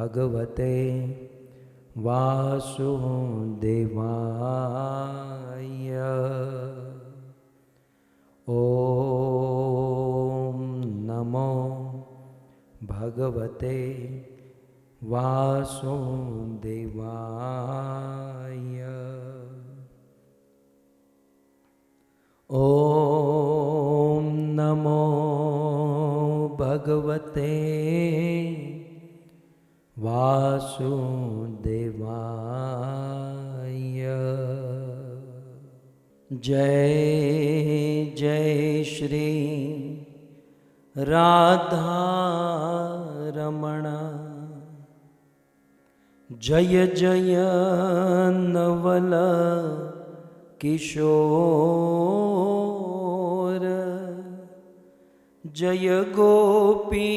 भगवते वासुदेवाय। ओम नमो भगवते वासुदेवाय। ओम नमो भगवते वासुदेवाय। जय जय श्री राधा रमण, जय जय नवल किशोर, जय गोपी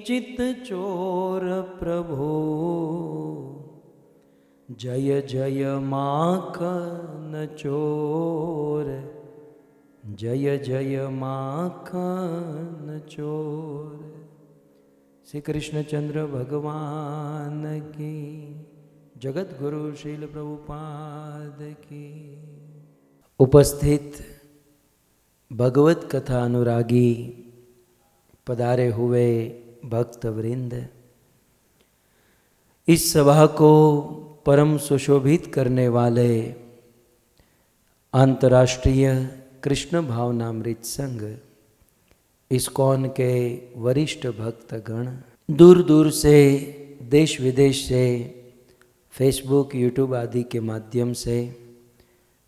चित चोर प्रभु, जय जय माखन चोर, जय जय माखन चोर। श्री कृष्णचंद्र भगवान की, जगत गुरु श्रील प्रभुपाद की। उपस्थित भगवत कथा अनुरागी पधारे हुए भक्त वृंद, इस सभा को परम सुशोभित करने वाले अंतर्राष्ट्रीय कृष्ण भावनामृत संघ इस्कॉन के वरिष्ठ भक्तगण, दूर दूर से देश विदेश से फेसबुक यूट्यूब आदि के माध्यम से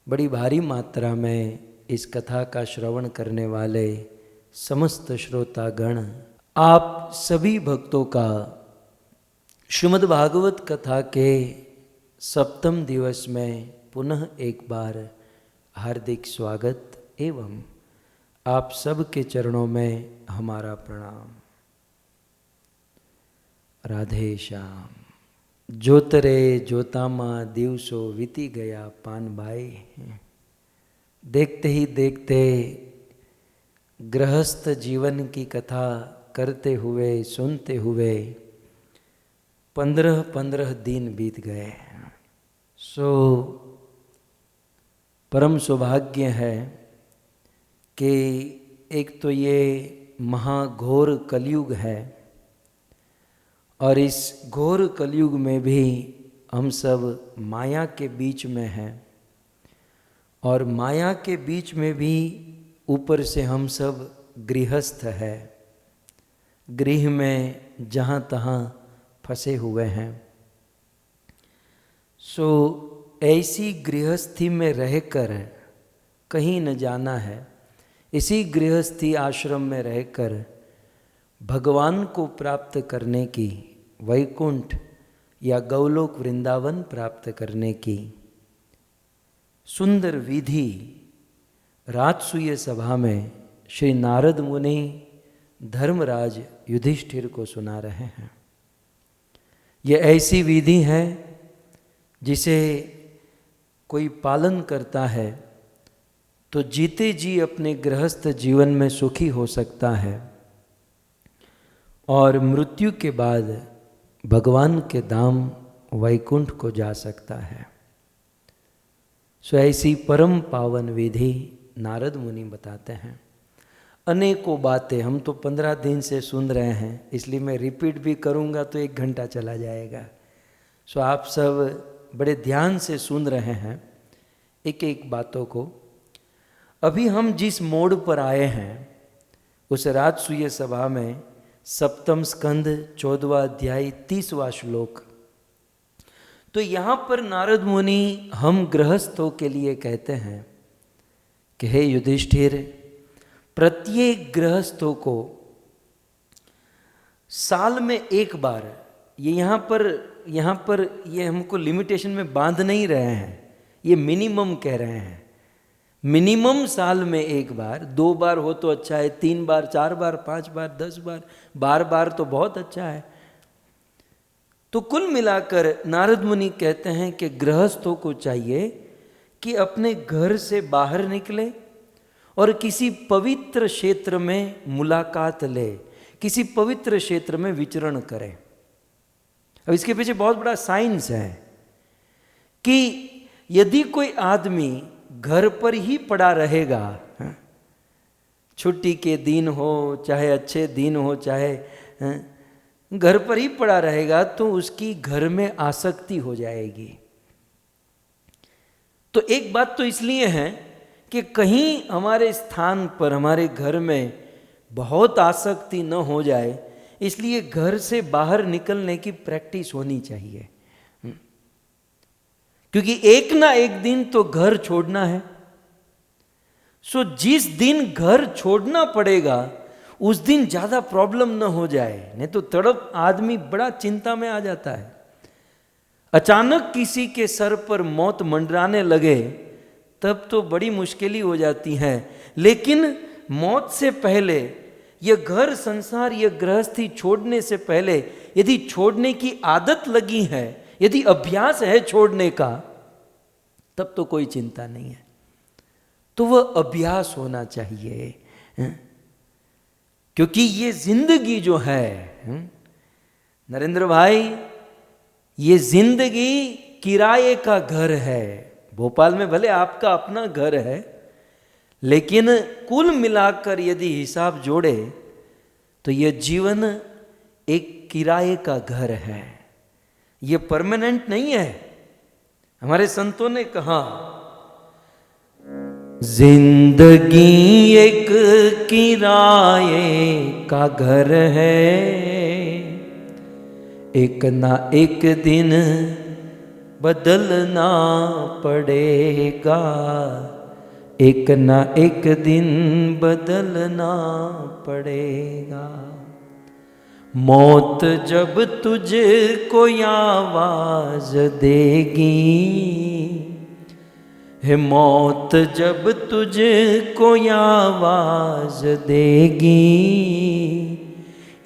बड़ी भारी मात्रा में इस कथा का श्रवण करने वाले समस्त श्रोतागण, आप सभी भक्तों का श्रीमद् भागवत कथा के सप्तम दिवस में पुनः एक बार हार्दिक स्वागत एवं आप सब के चरणों में हमारा प्रणाम। राधे श्याम। जोतरे जोतामा दिवसो वीती गया पान भाई। देखते ही देखते गृहस्थ जीवन की कथा करते हुए सुनते हुए 15 दिन बीत गए। सो परम सौभाग्य है कि एक तो ये महाघोर कलयुग है और इस घोर कलयुग में भी हम सब माया के बीच में हैं, और माया के बीच में भी ऊपर से हम सब गृहस्थ है, गृह में जहाँ तहाँ फंसे हुए हैं। सो ऐसी गृहस्थी में रहकर कहीं न जाना है, इसी गृहस्थी आश्रम में रहकर भगवान को प्राप्त करने की, वैकुंठ या गौलोक वृंदावन प्राप्त करने की सुंदर विधि राजसूय सभा में श्री नारद मुनि धर्मराज युधिष्ठिर को सुना रहे हैं। यह ऐसी विधि है जिसे कोई पालन करता है तो जीते जी अपने गृहस्थ जीवन में सुखी हो सकता है और मृत्यु के बाद भगवान के धाम वैकुंठ को जा सकता है। सो ऐसी परम पावन विधि नारद मुनि बताते हैं। अनेकों बातें हम तो 15 दिन से सुन रहे हैं, इसलिए मैं रिपीट भी करूंगा तो 1 घंटा चला जाएगा। सो आप सब बड़े ध्यान से सुन रहे हैं एक एक बातों को। अभी हम जिस मोड़ पर आए हैं उस राजसूय सभा में सप्तम स्कंद 14वां अध्याय 30वां श्लोक। तो यहाँ पर नारद मुनि हम गृहस्थों के लिए कहते हैं कि हे युधिष्ठिर, प्रत्येक गृहस्थों को साल में एक बार, ये यहाँ पर ये हमको लिमिटेशन में बांध नहीं रहे हैं, ये मिनिमम कह रहे हैं। मिनिमम साल में एक बार, 2 बार हो तो अच्छा है, 3 बार, 4 बार, 5 बार, 10 बार, 12 बार तो बहुत अच्छा है। तो कुल मिलाकर नारद मुनि कहते हैं कि गृहस्थों को चाहिए कि अपने घर से बाहर निकले और किसी पवित्र क्षेत्र में मुलाकात ले, किसी पवित्र क्षेत्र में विचरण करें। अब इसके पीछे बहुत बड़ा साइंस है कि यदि कोई आदमी घर पर ही पड़ा रहेगा, छुट्टी के दिन हो चाहे अच्छे दिन हो, चाहे घर पर ही पड़ा रहेगा, तो उसकी घर में आसक्ति हो जाएगी। तो एक बात तो इसलिए है कि कहीं हमारे स्थान पर, हमारे घर में बहुत आसक्ति न हो जाए, इसलिए घर से बाहर निकलने की प्रैक्टिस होनी चाहिए। क्योंकि एक ना एक दिन तो घर छोड़ना है। सो जिस दिन घर छोड़ना पड़ेगा उस दिन ज्यादा प्रॉब्लम न हो जाए, नहीं तो तड़प आदमी बड़ा चिंता में आ जाता है। अचानक किसी के सर पर मौत मंडराने लगे तब तो बड़ी मुश्किल हो जाती है, लेकिन मौत से पहले, यह घर संसार, यह गृहस्थी छोड़ने से पहले यदि छोड़ने की आदत लगी है, यदि अभ्यास है छोड़ने का, तब तो कोई चिंता नहीं है। तो वह अभ्यास होना चाहिए, क्योंकि ये जिंदगी जो है नरेंद्र भाई, ये जिंदगी किराए का घर है। भोपाल में भले आपका अपना घर है, लेकिन कुल मिलाकर यदि हिसाब जोड़े तो यह जीवन एक किराए का घर है, ये परमानेंट नहीं है। हमारे संतों ने कहा, जिंदगी एक किराए का घर है, एक ना एक दिन बदलना पड़ेगा, एक ना एक दिन बदलना पड़ेगा। मौत जब तुझको आवाज देगी, है मौत जब तुझको आवाज देगी,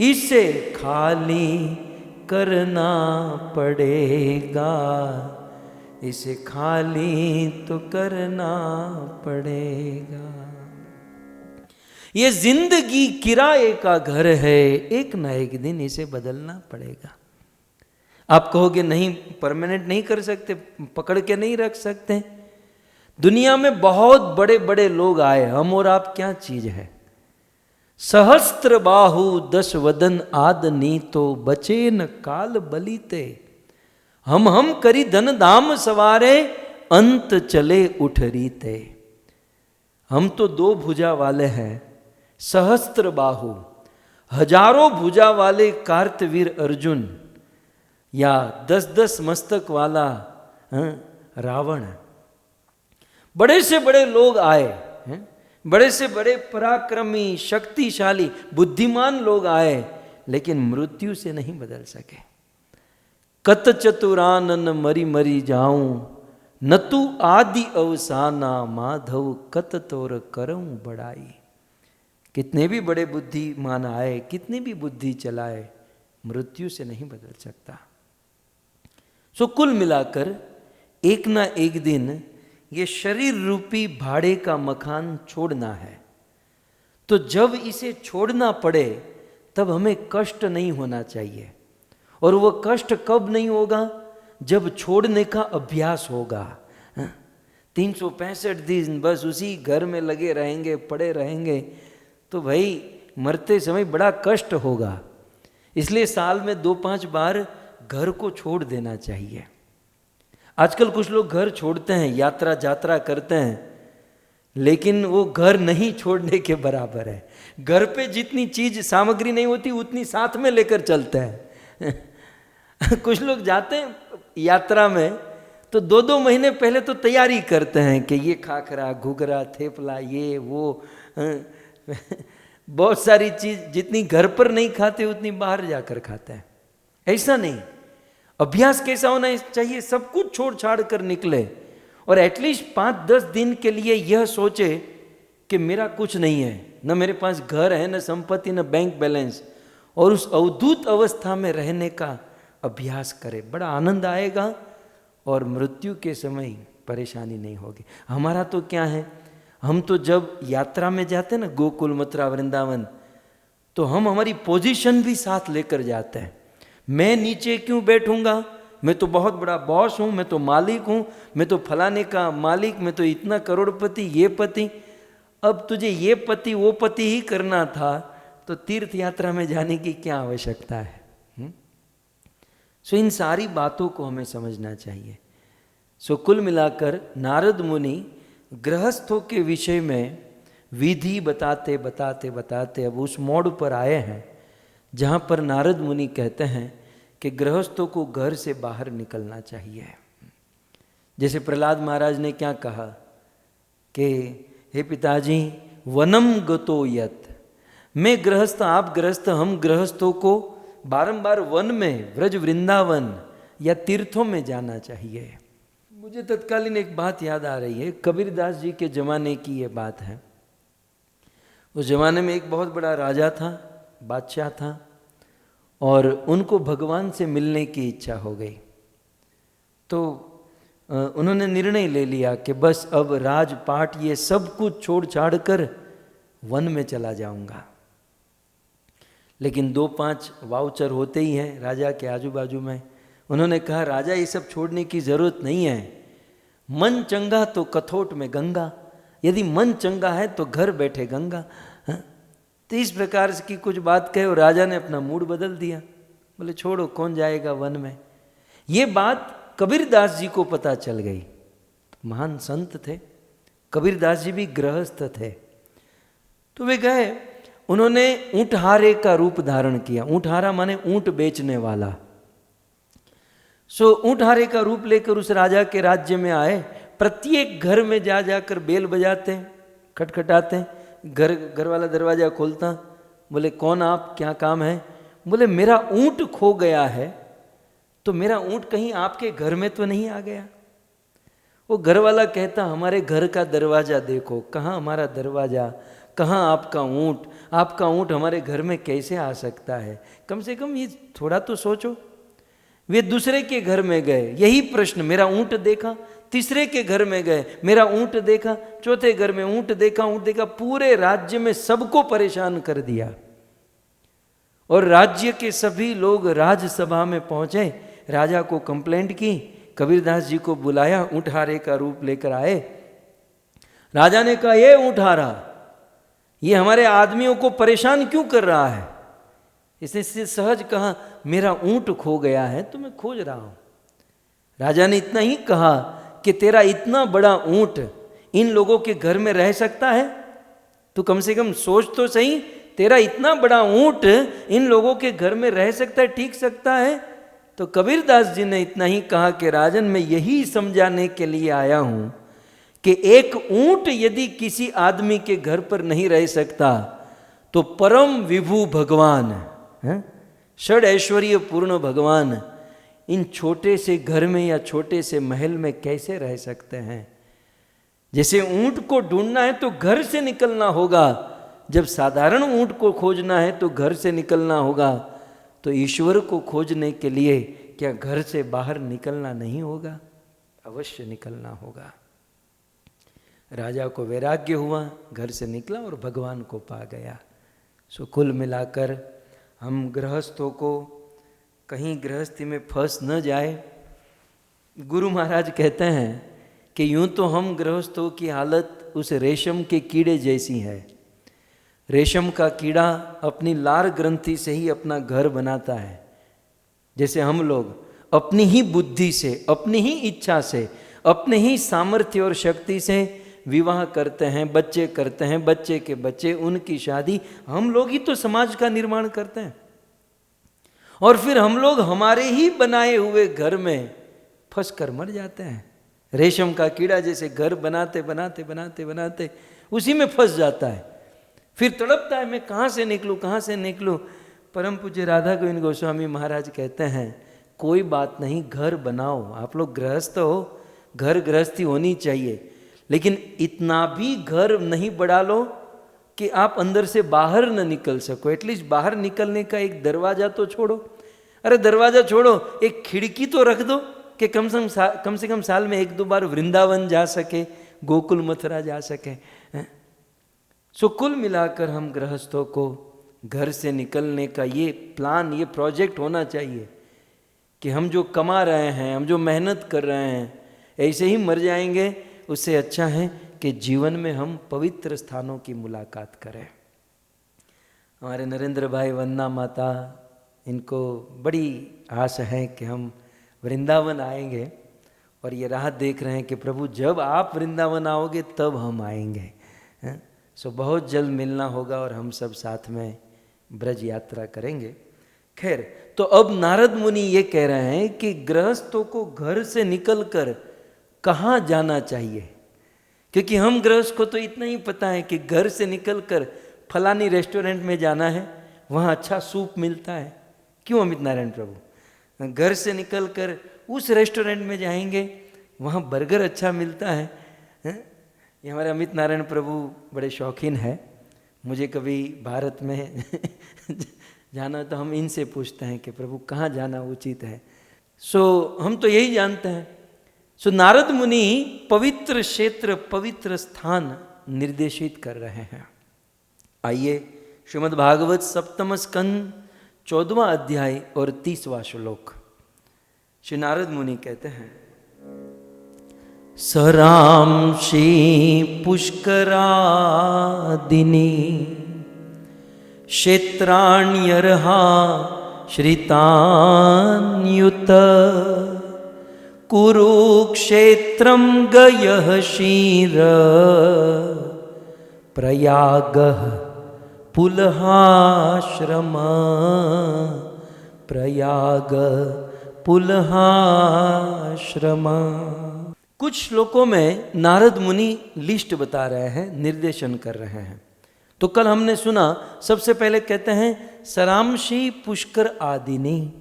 इसे खाली करना पड़ेगा, इसे खाली तो करना पड़ेगा। ये जिंदगी किराए का घर है, एक ना एक दिन इसे बदलना पड़ेगा। आप कहोगे नहीं, परमानेंट नहीं कर सकते, पकड़ के नहीं रख सकते। दुनिया में बहुत बड़े बड़े लोग आए, हम और आप क्या चीज है। सहस्त्र बाहु दश वदन आद नीतो, बचे न काल बलीते, हम करी धन धाम सवारे, अंत चले उठ रीते। हम तो दो भुजा वाले हैं, सहस्त्र बाहु, हजारों भुजा वाले कार्तवीर अर्जुन, या 10-10 मस्तक वाला रावण। बड़े से बड़े लोग आए, बड़े से बड़े पराक्रमी, शक्तिशाली, बुद्धिमान लोग आए, लेकिन मृत्यु से नहीं बदल सके। कत चतुरानन मरी मरी जाऊं, न तू आदि अवसाना, माधव कत तोर करऊं बड़ाई। कितने भी बड़े बुद्धिमान आए, कितनी भी बुद्धि चलाए, मृत्यु से नहीं बदल सकता। सो कुल मिलाकर एक ना एक दिन ये शरीर रूपी भाड़े का मकान छोड़ना है। तो जब इसे छोड़ना पड़े तब हमें कष्ट नहीं होना चाहिए। और वह कष्ट कब नहीं होगा? जब छोड़ने का अभ्यास होगा। 365 दिन बस उसी घर में लगे रहेंगे, पड़े रहेंगे, तो भाई मरते समय बड़ा कष्ट होगा। इसलिए साल में 2-5 बार घर को छोड़ देना चाहिए। आजकल कुछ लोग घर छोड़ते हैं, यात्रा जात्रा करते हैं, लेकिन वो घर नहीं छोड़ने के बराबर है। घर पे जितनी चीज सामग्री नहीं होती उतनी साथ में लेकर चलते हैं। कुछ लोग जाते हैं यात्रा में तो 2-2 महीने पहले तो तैयारी करते हैं कि ये खाखरा, घुघरा, थेपला, ये वो बहुत सारी चीज जितनी घर पर नहीं खाते उतनी बाहर जाकर खाते हैं। ऐसा नहीं। अभ्यास कैसा होना चाहिए? सब कुछ छोड़ छाड़ कर निकले और एटलीस्ट 5-10 दिन के लिए यह सोचे कि मेरा कुछ नहीं है, न मेरे पास घर है, न संपत्ति, न बैंक बैलेंस, और उस अवधूत अवस्था में रहने का अभ्यास करे। बड़ा आनंद आएगा और मृत्यु के समय परेशानी नहीं होगी। हमारा तो क्या है, हम तो जब यात्रा में जाते हैं ना, गोकुल, मथुरा, वृंदावन, तो हम हमारी पोजीशन भी साथ लेकर जाते हैं। मैं नीचे क्यों बैठूंगा, मैं तो बहुत बड़ा बॉस हूं, मैं तो मालिक हूं, मैं तो फलाने का मालिक, मैं तो इतना करोड़पति, ये पति। अब तुझे ये पति वो पति ही करना था तो तीर्थ यात्रा में जाने की क्या आवश्यकता है? सो इन सारी बातों को हमें समझना चाहिए। सो कुल मिलाकर नारद मुनि गृहस्थों के विषय में विधि बताते बताते बताते अब उस मोड़ पर आए हैं जहाँ पर नारद मुनि कहते हैं कि गृहस्थों को घर से बाहर निकलना चाहिए। जैसे प्रहलाद महाराज ने क्या कहा कि हे पिताजी, वनम गतो यत, मैं गृहस्थ, आप गृहस्थ, हम गृहस्थों को बारंबार वन में, व्रज वृंदावन या तीर्थों में जाना चाहिए। मुझे तत्कालीन एक बात याद आ रही है, कबीरदास जी के जमाने की ये बात है। उस जमाने में एक बहुत बड़ा राजा था, बादशाह था, और उनको भगवान से मिलने की इच्छा हो गई। तो उन्होंने निर्णय ले लिया कि बस अब राजपाट ये सब कुछ छोड़ छाड़ कर वन में चला जाऊंगा। लेकिन 2-5 वाउचर होते ही हैं राजा के आजू बाजू में। उन्होंने कहा, राजा ये सब छोड़ने की जरूरत नहीं है, मन चंगा तो कथोट में गंगा, यदि मन चंगा है तो घर बैठे गंगा। तो इस प्रकार की कुछ बात कहे और राजा ने अपना मूड बदल दिया, बोले छोड़ो, कौन जाएगा वन में। ये बात कबीरदास जी को पता चल गई। महान संत थे, कबीरदास जी भी गृहस्थ थे। तो वे गए, उन्होंने ऊंटहारे का रूप धारण किया। ऊंटहारा माने ऊंट बेचने वाला। सो ऊंटहारे का रूप लेकर उस राजा के राज्य में आए। प्रत्येक घर में जा जाकर बेल बजाते, खटखटाते, घर वाला दरवाजा खोलता, बोले कौन आप, क्या काम है? बोले मेरा ऊंट खो गया है, तो मेरा ऊंट कहीं आपके घर में तो नहीं आ गया? वो घर वाला कहता, हमारे घर का दरवाजा देखो, कहाँ हमारा दरवाजा, कहाँ आपका ऊंट, आपका ऊंट हमारे घर में कैसे आ सकता है? कम से कम ये थोड़ा तो सोचो। वे दूसरे के घर में गए, यही प्रश्न, मेरा ऊंट देखा। तीसरे के घर में गए, मेरा ऊंट देखा। चौथे घर में ऊंट देखा, ऊंट देखा। पूरे राज्य में सबको परेशान कर दिया। और राज्य के सभी लोग राजसभा में पहुंचे, राजा को कंप्लेंट की, कबीरदास जी को बुलाया, ऊंटहारे का रूप लेकर आए। राजा ने कहा, ये ऊंटहारा, ये हमारे आदमियों को परेशान क्यों कर रहा है? इसने सहज कहा, मेरा ऊंट खो गया है तो मैं खोज रहा हूं। राजा ने इतना ही कहा कि तेरा इतना बड़ा ऊंट इन लोगों के घर में रह सकता है? तू कम से कम सोच तो सही, तेरा इतना बड़ा ऊंट इन लोगों के घर में रह सकता है, टिक सकता है? तो कबीरदास जी ने इतना ही कहा कि राजन, मैं यही समझाने के लिए आया हूं कि एक ऊंट यदि किसी आदमी के घर पर नहीं रह सकता तो परम विभु भगवान, षड ऐश्वर्य पूर्ण भगवान इन छोटे से घर में या छोटे से महल में कैसे रह सकते हैं? जैसे ऊंट को ढूंढना है तो घर से निकलना होगा, जब साधारण ऊंट को खोजना है तो घर से निकलना होगा, तो ईश्वर को खोजने के लिए क्या घर से बाहर निकलना नहीं होगा? अवश्य निकलना होगा। राजा को वैराग्य हुआ, घर से निकला और भगवान को पा गया। सो कुल मिलाकर हम गृहस्थों को कहीं गृहस्थी में फंस न जाए। गुरु महाराज कहते हैं कि यूं तो हम गृहस्थों की हालत उस रेशम के कीड़े जैसी है। रेशम का कीड़ा अपनी लार ग्रंथि से ही अपना घर बनाता है। जैसे हम लोग अपनी ही बुद्धि से, अपनी ही इच्छा से, अपने ही सामर्थ्य और शक्ति से विवाह करते हैं, बच्चे करते हैं, बच्चे के बच्चे, उनकी शादी, हम लोग ही तो समाज का निर्माण करते हैं। और फिर हम लोग हमारे ही बनाए हुए घर में फंस कर मर जाते हैं। रेशम का कीड़ा जैसे घर बनाते बनाते बनाते बनाते उसी में फंस जाता है, फिर तड़पता है, मैं कहाँ से निकलूँ, कहाँ से निकलूँ। परम पूज्य राधा गोविंद गोस्वामी महाराज कहते हैं, कोई बात नहीं, घर बनाओ। आप लोग गृहस्थ हो, घर गृहस्थी होनी चाहिए, लेकिन इतना भी घर नहीं बढ़ा लो कि आप अंदर से बाहर न निकल सको। एटलीस्ट बाहर निकलने का एक दरवाजा तो छोड़ो। अरे दरवाजा छोड़ो, एक खिड़की तो रख दो कि कम से कम साल में 1-2 बार वृंदावन जा सके, गोकुल मथुरा जा सके। सो कुल मिलाकर हम गृहस्थों को घर से निकलने का ये प्लान, ये प्रोजेक्ट होना चाहिए कि हम जो कमा रहे हैं, हम जो मेहनत कर रहे हैं, ऐसे ही मर जाएंगे। उससे अच्छा है कि जीवन में हम पवित्र स्थानों की मुलाकात करें। हमारे नरेंद्र भाई, वंदना माता, इनको बड़ी आस है कि हम वृंदावन आएंगे, और ये राह देख रहे हैं कि प्रभु जब आप वृंदावन आओगे तब हम आएंगे। सो बहुत जल्द मिलना होगा और हम सब साथ में ब्रज यात्रा करेंगे। खैर, तो अब नारद मुनि ये कह रहे हैं कि गृहस्थों को घर से निकलकर कहाँ जाना चाहिए, क्योंकि हम गृहस्थ को तो इतना ही पता है कि घर से निकलकर फलानी रेस्टोरेंट में जाना है, वहाँ अच्छा सूप मिलता है। क्यों अमित नारायण प्रभु? घर से निकलकर उस रेस्टोरेंट में जाएंगे, वहाँ बर्गर अच्छा मिलता है। ये हमारे अमित नारायण प्रभु बड़े शौकीन है। मुझे कभी भारत में जाना तो हम इनसे पूछते हैं कि प्रभु कहाँ जाना उचित है। सो हम तो यही जानते हैं। सो नारद मुनि पवित्र क्षेत्र, पवित्र स्थान निर्देशित कर रहे हैं। आइए श्रीमद् भागवत सप्तम स्कंद 14वां अध्याय और 30वां श्लोक। श्री नारद मुनि कहते हैं, सरांशी पुष्करादिनी क्षेत्राण्यर्हा श्रितान्युत कुरुक्षेत्रं गयः क्षीर प्रयागः पुलहाश्रम प्रयाग पुलहाश्रम। कुछ श्लोकों में नारद मुनि लिस्ट बता रहे हैं, निर्देशन कर रहे हैं। तो कल हमने सुना, सबसे पहले कहते हैं सरांशी पुष्कर आदिनी।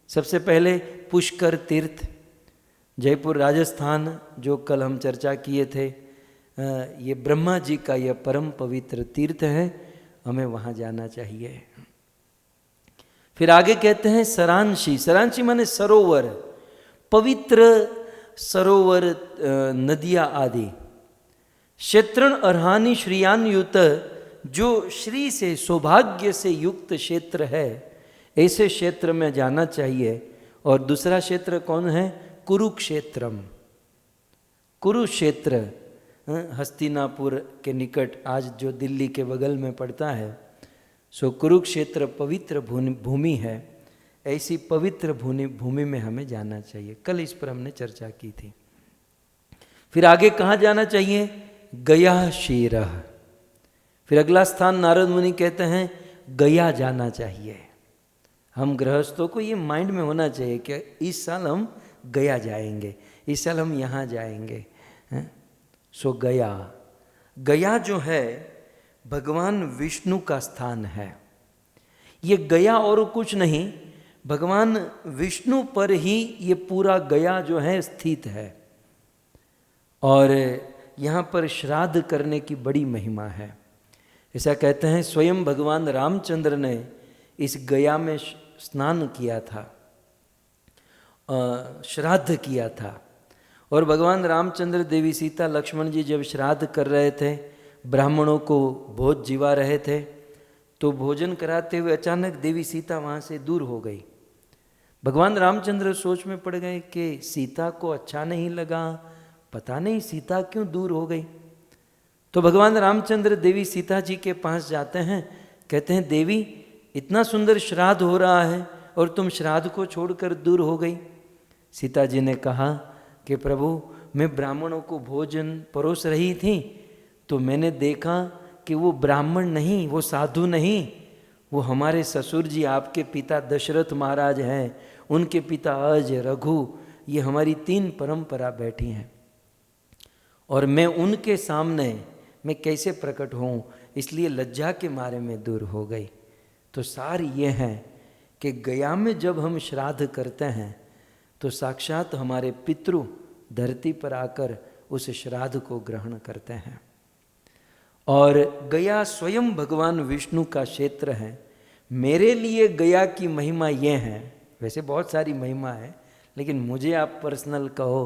सबसे पहले पुष्कर तीर्थ, जयपुर राजस्थान, जो कल हम चर्चा किए थे, ये ब्रह्मा जी का यह परम पवित्र तीर्थ है, हमें वहाँ जाना चाहिए। फिर आगे कहते हैं सरांशी। सरांशी माने सरोवर, पवित्र सरोवर, नदियाँ आदि। क्षेत्रण अर्हानि श्रियान्युत, जो श्री से, सौभाग्य से युक्त क्षेत्र है, ऐसे क्षेत्र में जाना चाहिए। और दूसरा क्षेत्र कौन है? कुरुक्षेत्रम। कुरुक्षेत्र हस्तिनापुर के निकट, आज जो दिल्ली के बगल में पड़ता है, सो कुरुक्षेत्र पवित्र भूमि है। ऐसी पवित्र भूमि में हमें जाना चाहिए। कल इस पर हमने चर्चा की थी। फिर आगे कहाँ जाना चाहिए? गया शीरह। फिर अगला स्थान नारद मुनि कहते हैं गया जाना चाहिए। हम गृहस्थों को ये माइंड में होना चाहिए कि इस साल हम गया जाएंगे, इस साल हम यहाँ जाएंगे। सो गया, गया जो है भगवान विष्णु का स्थान है। ये गया और कुछ नहीं, भगवान विष्णु पर ही ये पूरा गया जो है स्थित है। और यहाँ पर श्राद्ध करने की बड़ी महिमा है। ऐसा कहते हैं स्वयं भगवान रामचंद्र ने इस गया में स्नान किया था, श्राद्ध किया था। और भगवान रामचंद्र, देवी सीता, लक्ष्मण जी जब श्राद्ध कर रहे थे, ब्राह्मणों को भोज जीवा रहे थे, तो भोजन कराते हुए अचानक देवी सीता वहाँ से दूर हो गई। भगवान रामचंद्र सोच में पड़ गए कि सीता को अच्छा नहीं लगा, पता नहीं सीता क्यों दूर हो गई। तो भगवान रामचंद्र देवी सीता जी के पास जाते हैं, कहते हैं देवी इतना सुंदर श्राद्ध हो रहा है और तुम श्राद्ध को छोड़कर दूर हो गई। सीता जी ने कहा कि प्रभु, मैं ब्राह्मणों को भोजन परोस रही थी, तो मैंने देखा कि वो ब्राह्मण नहीं, वो साधु नहीं, वो हमारे ससुर जी, आपके पिता दशरथ महाराज हैं, उनके पिता अज, रघु, ये हमारी 3 परंपरा बैठी हैं। और मैं उनके सामने मैं कैसे प्रकट हूँ, इसलिए लज्जा के मारे में दूर हो गई। तो सार ये है कि गया में जब हम श्राद्ध करते हैं तो साक्षात हमारे पितृ धरती पर आकर उस श्राद्ध को ग्रहण करते हैं। और गया स्वयं भगवान विष्णु का क्षेत्र है। मेरे लिए गया की महिमा ये है, वैसे बहुत सारी महिमा है, लेकिन मुझे आप पर्सनल कहो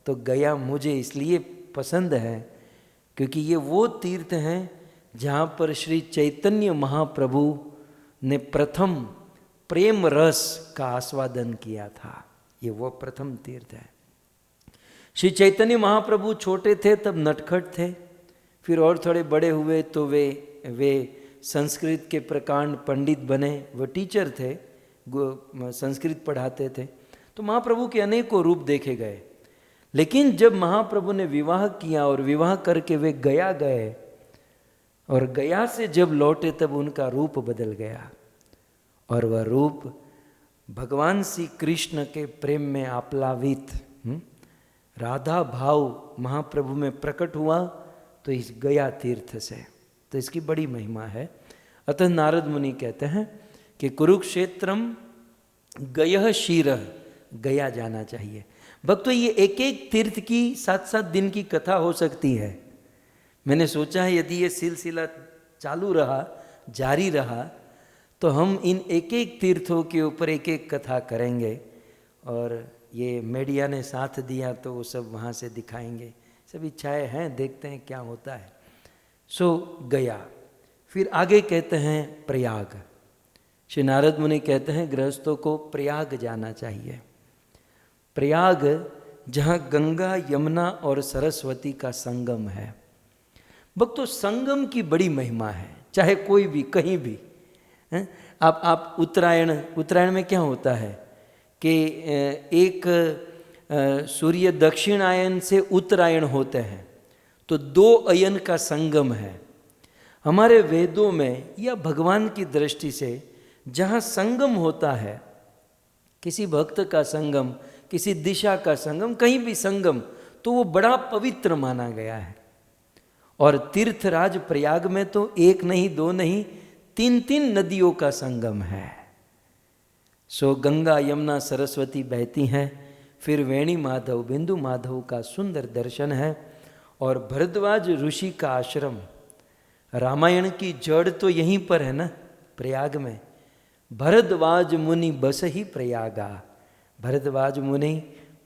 तो गया मुझे इसलिए पसंद है क्योंकि ये वो तीर्थ हैं जहाँ पर श्री चैतन्य महाप्रभु ने प्रथम प्रेम रस का आस्वादन किया था। ये वो प्रथम तीर्थ है। श्री चैतन्य महाप्रभु छोटे थे तब नटखट थे, फिर और थोड़े बड़े हुए तो वे संस्कृत के प्रकांड पंडित बने, वो टीचर थे, संस्कृत पढ़ाते थे। तो महाप्रभु के अनेकों रूप देखे गए, लेकिन जब महाप्रभु ने विवाह किया और विवाह करके वे गया गए और गया से जब लौटे तब उनका रूप बदल गया, और वह रूप भगवान श्री कृष्ण के प्रेम में आप्लावित राधा भाव महाप्रभु में प्रकट हुआ, तो इस गया तीर्थ से। तो इसकी बड़ी महिमा है। अतः नारद मुनि कहते हैं कि कुरुक्षेत्रम गयः शिरः, गया जाना चाहिए। भक्तों, ये एक एक तीर्थ की 7-7 दिन की कथा हो सकती है। मैंने सोचा है यदि ये सिलसिला चालू रहा, जारी रहा, तो हम इन एक एक तीर्थों के ऊपर एक एक कथा करेंगे, और ये मीडिया ने साथ दिया तो वो सब वहाँ से दिखाएंगे। सब इच्छाएं हैं, देखते हैं क्या होता है। सो गया, फिर आगे कहते हैं प्रयाग। श्री नारद मुनि कहते हैं गृहस्थों को प्रयाग जाना चाहिए। प्रयाग जहाँ गंगा, यमुना और सरस्वती का संगम है। भक्तों, संगम की बड़ी महिमा है, चाहे कोई भी कहीं भी। आप उत्तरायण में क्या होता है कि एक सूर्य दक्षिणायन से उत्तरायण होते हैं, तो 2 अयन का संगम है। हमारे वेदों में या भगवान की दृष्टि से जहाँ संगम होता है, किसी भक्त का संगम, किसी दिशा का संगम, कहीं भी संगम, तो वो बड़ा पवित्र माना गया है। और तीर्थराज प्रयाग में तो 1 नहीं 2 नहीं 3 नदियों का संगम है। सो गंगा, यमुना, सरस्वती बहती हैं, फिर वेणी माधव, बिंदु माधव का सुंदर दर्शन है, और भरद्वाज ऋषि का आश्रम। रामायण की जड़ तो यहीं पर है ना, प्रयाग में। भरद्वाज मुनि बस ही प्रयागा। भरद्वाज मुनि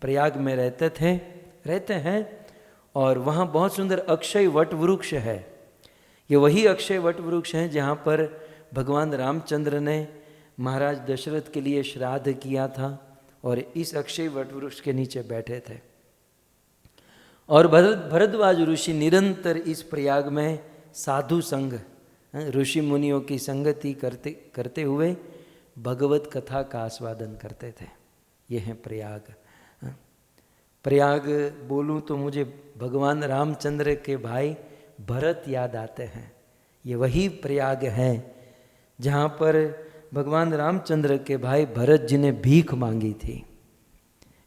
प्रयाग में रहते हैं, और वहाँ बहुत सुंदर अक्षय वट वृक्ष है। ये वही अक्षय वट वृक्ष है जहाँ पर भगवान रामचंद्र ने महाराज दशरथ के लिए श्राद्ध किया था, और इस अक्षय वट वृक्ष के नीचे बैठे थे। और भरद्वाज ऋषि निरंतर इस प्रयाग में साधु संग, ऋषि मुनियों की संगति करते हुए भगवत कथा का आस्वादन करते थे। ये है प्रयाग। प्रयाग बोलूं तो मुझे भगवान रामचंद्र के भाई भरत याद आते हैं। ये वही प्रयाग है जहाँ पर भगवान रामचंद्र के भाई भरत जी ने भीख मांगी थी।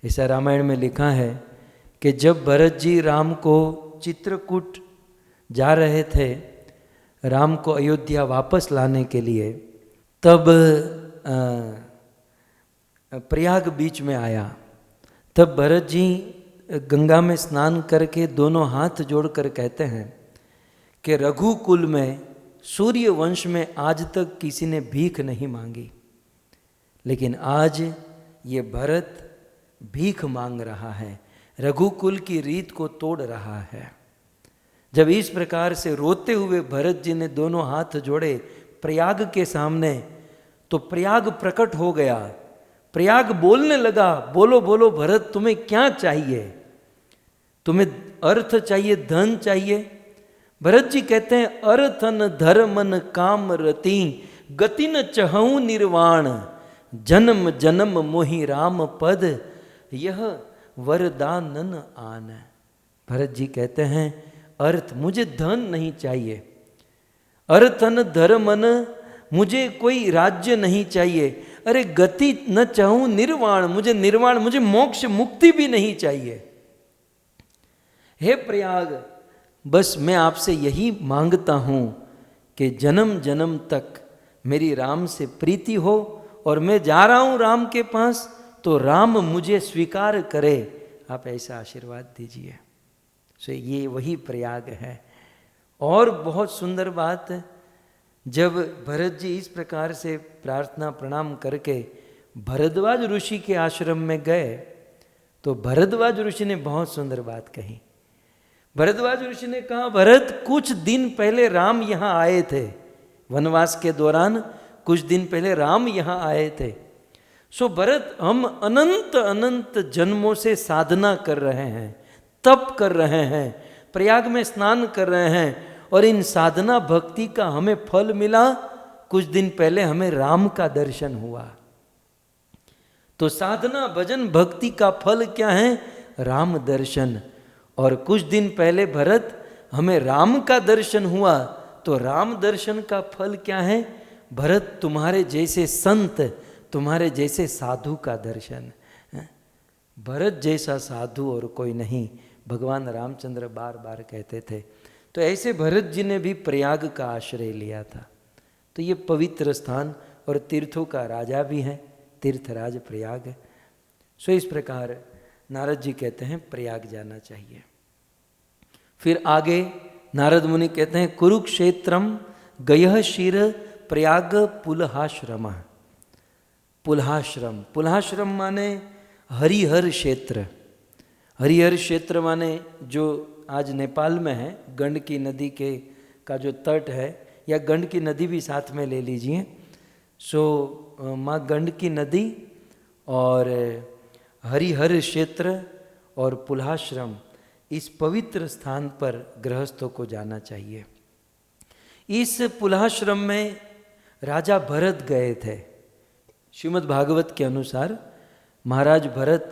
ऐसा रामायण में लिखा है कि जब भरत जी राम को चित्रकूट जा रहे थे, राम को अयोध्या वापस लाने के लिए, तब प्रयाग बीच में आया। तब भरत जी गंगा में स्नान करके दोनों हाथ जोड़कर कहते हैं कि रघुकुल में, सूर्य वंश में आज तक किसी ने भीख नहीं मांगी, लेकिन आज ये भरत भीख मांग रहा है, रघुकुल की रीत को तोड़ रहा है। जब इस प्रकार से रोते हुए भरत जी ने दोनों हाथ जोड़े प्रयाग के सामने, तो प्रयाग प्रकट हो गया। प्रयाग बोलने लगा, बोलो बोलो भरत, तुम्हें क्या चाहिए? तुम्हें अर्थ चाहिए, धन चाहिए? भरत जी कहते हैं, अर्थन धर्मन काम रति, गति न चहु निर्वाण, जन्म जन्म मोहि राम पद, यह वरदानन आन। भरत जी कहते हैं, अर्थ, मुझे धन नहीं चाहिए, अर्थन धर्मन, मुझे कोई राज्य नहीं चाहिए, अरे गति न चाहूं निर्वाण, मुझे मोक्ष मुक्ति भी नहीं चाहिए। हे प्रयाग, बस मैं आपसे यही मांगता हूं कि जन्म जन्म तक मेरी राम से प्रीति हो, और मैं जा रहा हूं राम के पास, तो राम मुझे स्वीकार करे। आप ऐसा आशीर्वाद दीजिए। सो ये वही प्रयाग है। और बहुत सुंदर बात, जब भरत जी इस प्रकार से प्रार्थना प्रणाम करके भरद्वाज ऋषि के आश्रम में गए, तो भरद्वाज ऋषि ने बहुत सुंदर बात कही। भरद्वाज ऋषि ने कहा, भरत, कुछ दिन पहले राम यहाँ आए थे, वनवास के दौरान कुछ दिन पहले राम यहाँ आए थे, सो भरत, हम अनंत अनंत जन्मों से साधना कर रहे हैं, तप कर रहे हैं, प्रयाग में स्नान कर रहे हैं, और इन साधना भक्ति का हमें फल मिला। कुछ दिन पहले हमें राम का दर्शन हुआ। तो साधना भजन भक्ति का फल क्या है? राम दर्शन। और कुछ दिन पहले भरत, हमें राम का दर्शन हुआ, तो राम दर्शन का फल क्या है? भरत, तुम्हारे जैसे संत, तुम्हारे जैसे साधु का दर्शन। भरत जैसा साधु और कोई नहीं, भगवान रामचंद्र बार बार कहते थे। तो ऐसे भरत जी ने भी प्रयाग का आश्रय लिया था। तो ये पवित्र स्थान और तीर्थों का राजा भी है, तीर्थराज प्रयाग है। सो इस प्रकार नारद जी कहते हैं प्रयाग जाना चाहिए। फिर आगे नारद मुनि कहते हैं कुरुक्षेत्रम गयः शिर प्रयाग पुलहाश्रम। पुलहाश्रम, पुलहाश्रम माने हरिहर क्षेत्र। हरिहर क्षेत्र माने जो आज नेपाल में है, गंडकी नदी के का जो तट है, या गंडकी नदी भी साथ में ले लीजिए। सो माँ गंडकी नदी और हरिहर क्षेत्र और पुलहाश्रम, इस पवित्र स्थान पर गृहस्थों को जाना चाहिए। इस पुलहाश्रम में राजा भरत गए थे। श्रीमद् भागवत के अनुसार महाराज भरत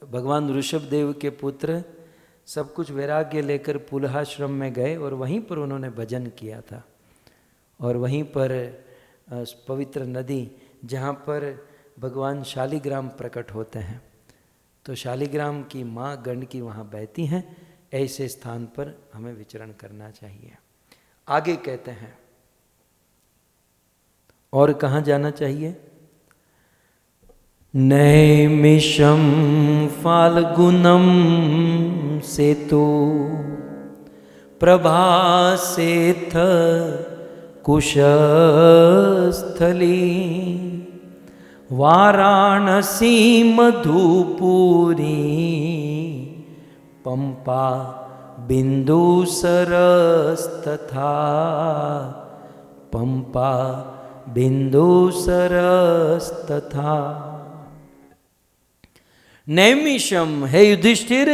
भगवान ऋषभदेव के पुत्र सब कुछ वैराग्य लेकर पुलहाश्रम में गए और वहीं पर उन्होंने भजन किया था। और वहीं पर पवित्र नदी जहाँ पर भगवान शालिग्राम प्रकट होते हैं, तो शालिग्राम की माँ गंडकी वहाँ बहती हैं। ऐसे स्थान पर हमें विचरण करना चाहिए। आगे कहते हैं और कहाँ जाना चाहिए? नैमिषं फाल्गुनं सेतु प्रभासेथ कुशस्थली वाराणसी मधुपुरी पंपा बिंदुसरस्तथा पंपा बिंदुसरस्तथा। नैमिषम, है युधिष्ठिर,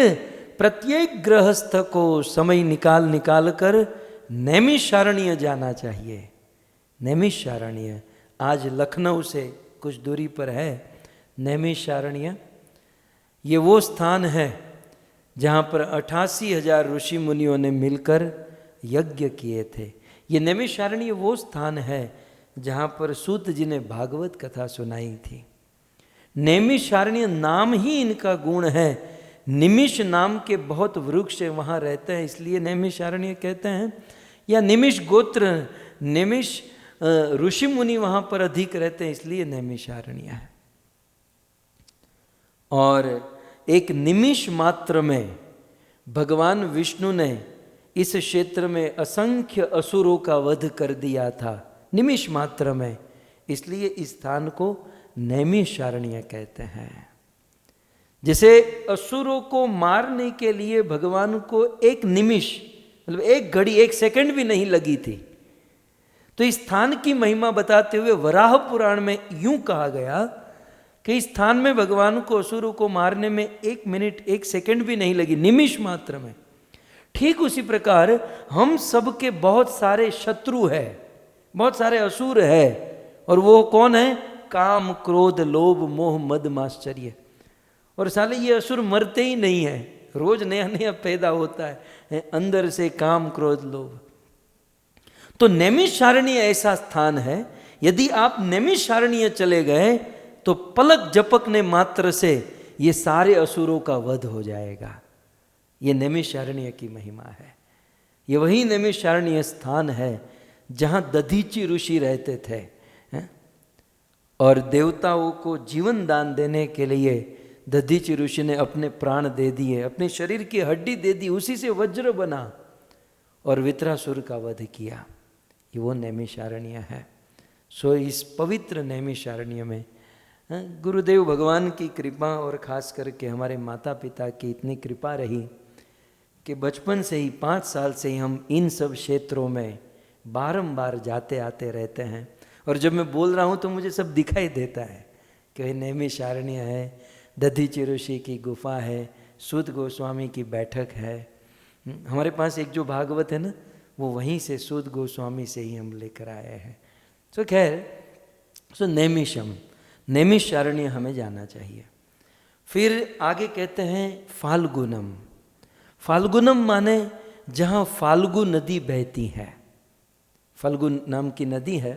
प्रत्येक गृहस्थ को समय निकाल कर नैमिषारण्य जाना चाहिए। नैमिषारण्य आज लखनऊ से कुछ दूरी पर है। नैमिषारण्य ये वो स्थान है जहाँ पर 88,000 ऋषि मुनियों ने मिलकर यज्ञ किए थे। ये नैमिषारण्य वो स्थान है जहाँ पर सूत जी ने भागवत कथा सुनाई थी। नैमिषारण्य नाम ही इनका गुण है। निमिष नाम के बहुत वृक्ष वहाँ रहते हैं, इसलिए नैमिषारण्य कहते हैं। या निमिष गोत्र, निमिष ऋषि मुनि वहाँ पर अधिक रहते हैं, इसलिए नैमिषारण्य है। और एक निमिष मात्र में भगवान विष्णु ने इस क्षेत्र में असंख्य असुरों का वध कर दिया था, निमिष मात्र में, इसलिए इस स्थान को नैमिषारण्य कहते हैं। जैसे असुरों को मारने के लिए भगवान को एक निमिष, मतलब एक घड़ी, एक सेकंड भी नहीं लगी थी। तो इस स्थान की महिमा बताते हुए वराह पुराण में यूं कहा गया कि इस स्थान में भगवान को असुरों को मारने में 1 मिनट 1 सेकंड भी नहीं लगी, निमिष मात्र में। ठीक उसी प्रकार हम सब के बहुत सारे शत्रु है, बहुत सारे असुर है। और वो कौन है? काम, क्रोध, लोभ, मोह, मद, माश्चर्य। और साले ये असुर मरते ही नहीं है, रोज नया नया पैदा होता है अंदर से काम, क्रोध, लोभ। तो नैमिषारण्य ऐसा स्थान है, यदि आप नैमिषारण्य चले गए तो पलक झपकने मात्र से ये सारे असुरों का वध हो जाएगा। ये नैमिषारण्य की महिमा है। ये वही नैमिषारण्य स्थान है जहाँ दधीचि ऋषि रहते थे और देवताओं को जीवन दान देने के लिए दधीचि ऋषि ने अपने प्राण दे दिए, अपने शरीर की हड्डी दे दी, उसी से वज्र बना और वित्रासुर का वध किया। ये वो नैमिषारण्य है। सो इस पवित्र नैमिषारण्य में गुरुदेव भगवान की कृपा और खास करके हमारे माता पिता की इतनी कृपा रही कि बचपन से ही 5 साल से ही हम इन सब क्षेत्रों में बारंबार जाते आते रहते हैं। और जब मैं बोल रहा हूँ तो मुझे सब दिखाई देता है कि नैमिषारण्य है, दधीचि ऋषि की गुफा है, सूत गोस्वामी की बैठक है। हमारे पास एक जो भागवत है ना, वो वहीं से सूत गोस्वामी से ही हम लेकर आए हैं। तो खैर, सो नैमिषम, नैमिषारण्य हमें जाना चाहिए। फिर आगे कहते हैं फाल्गुनम। फाल्गुनम माने जहाँ फाल्गु नदी बहती है, फाल्गुन नाम की नदी है।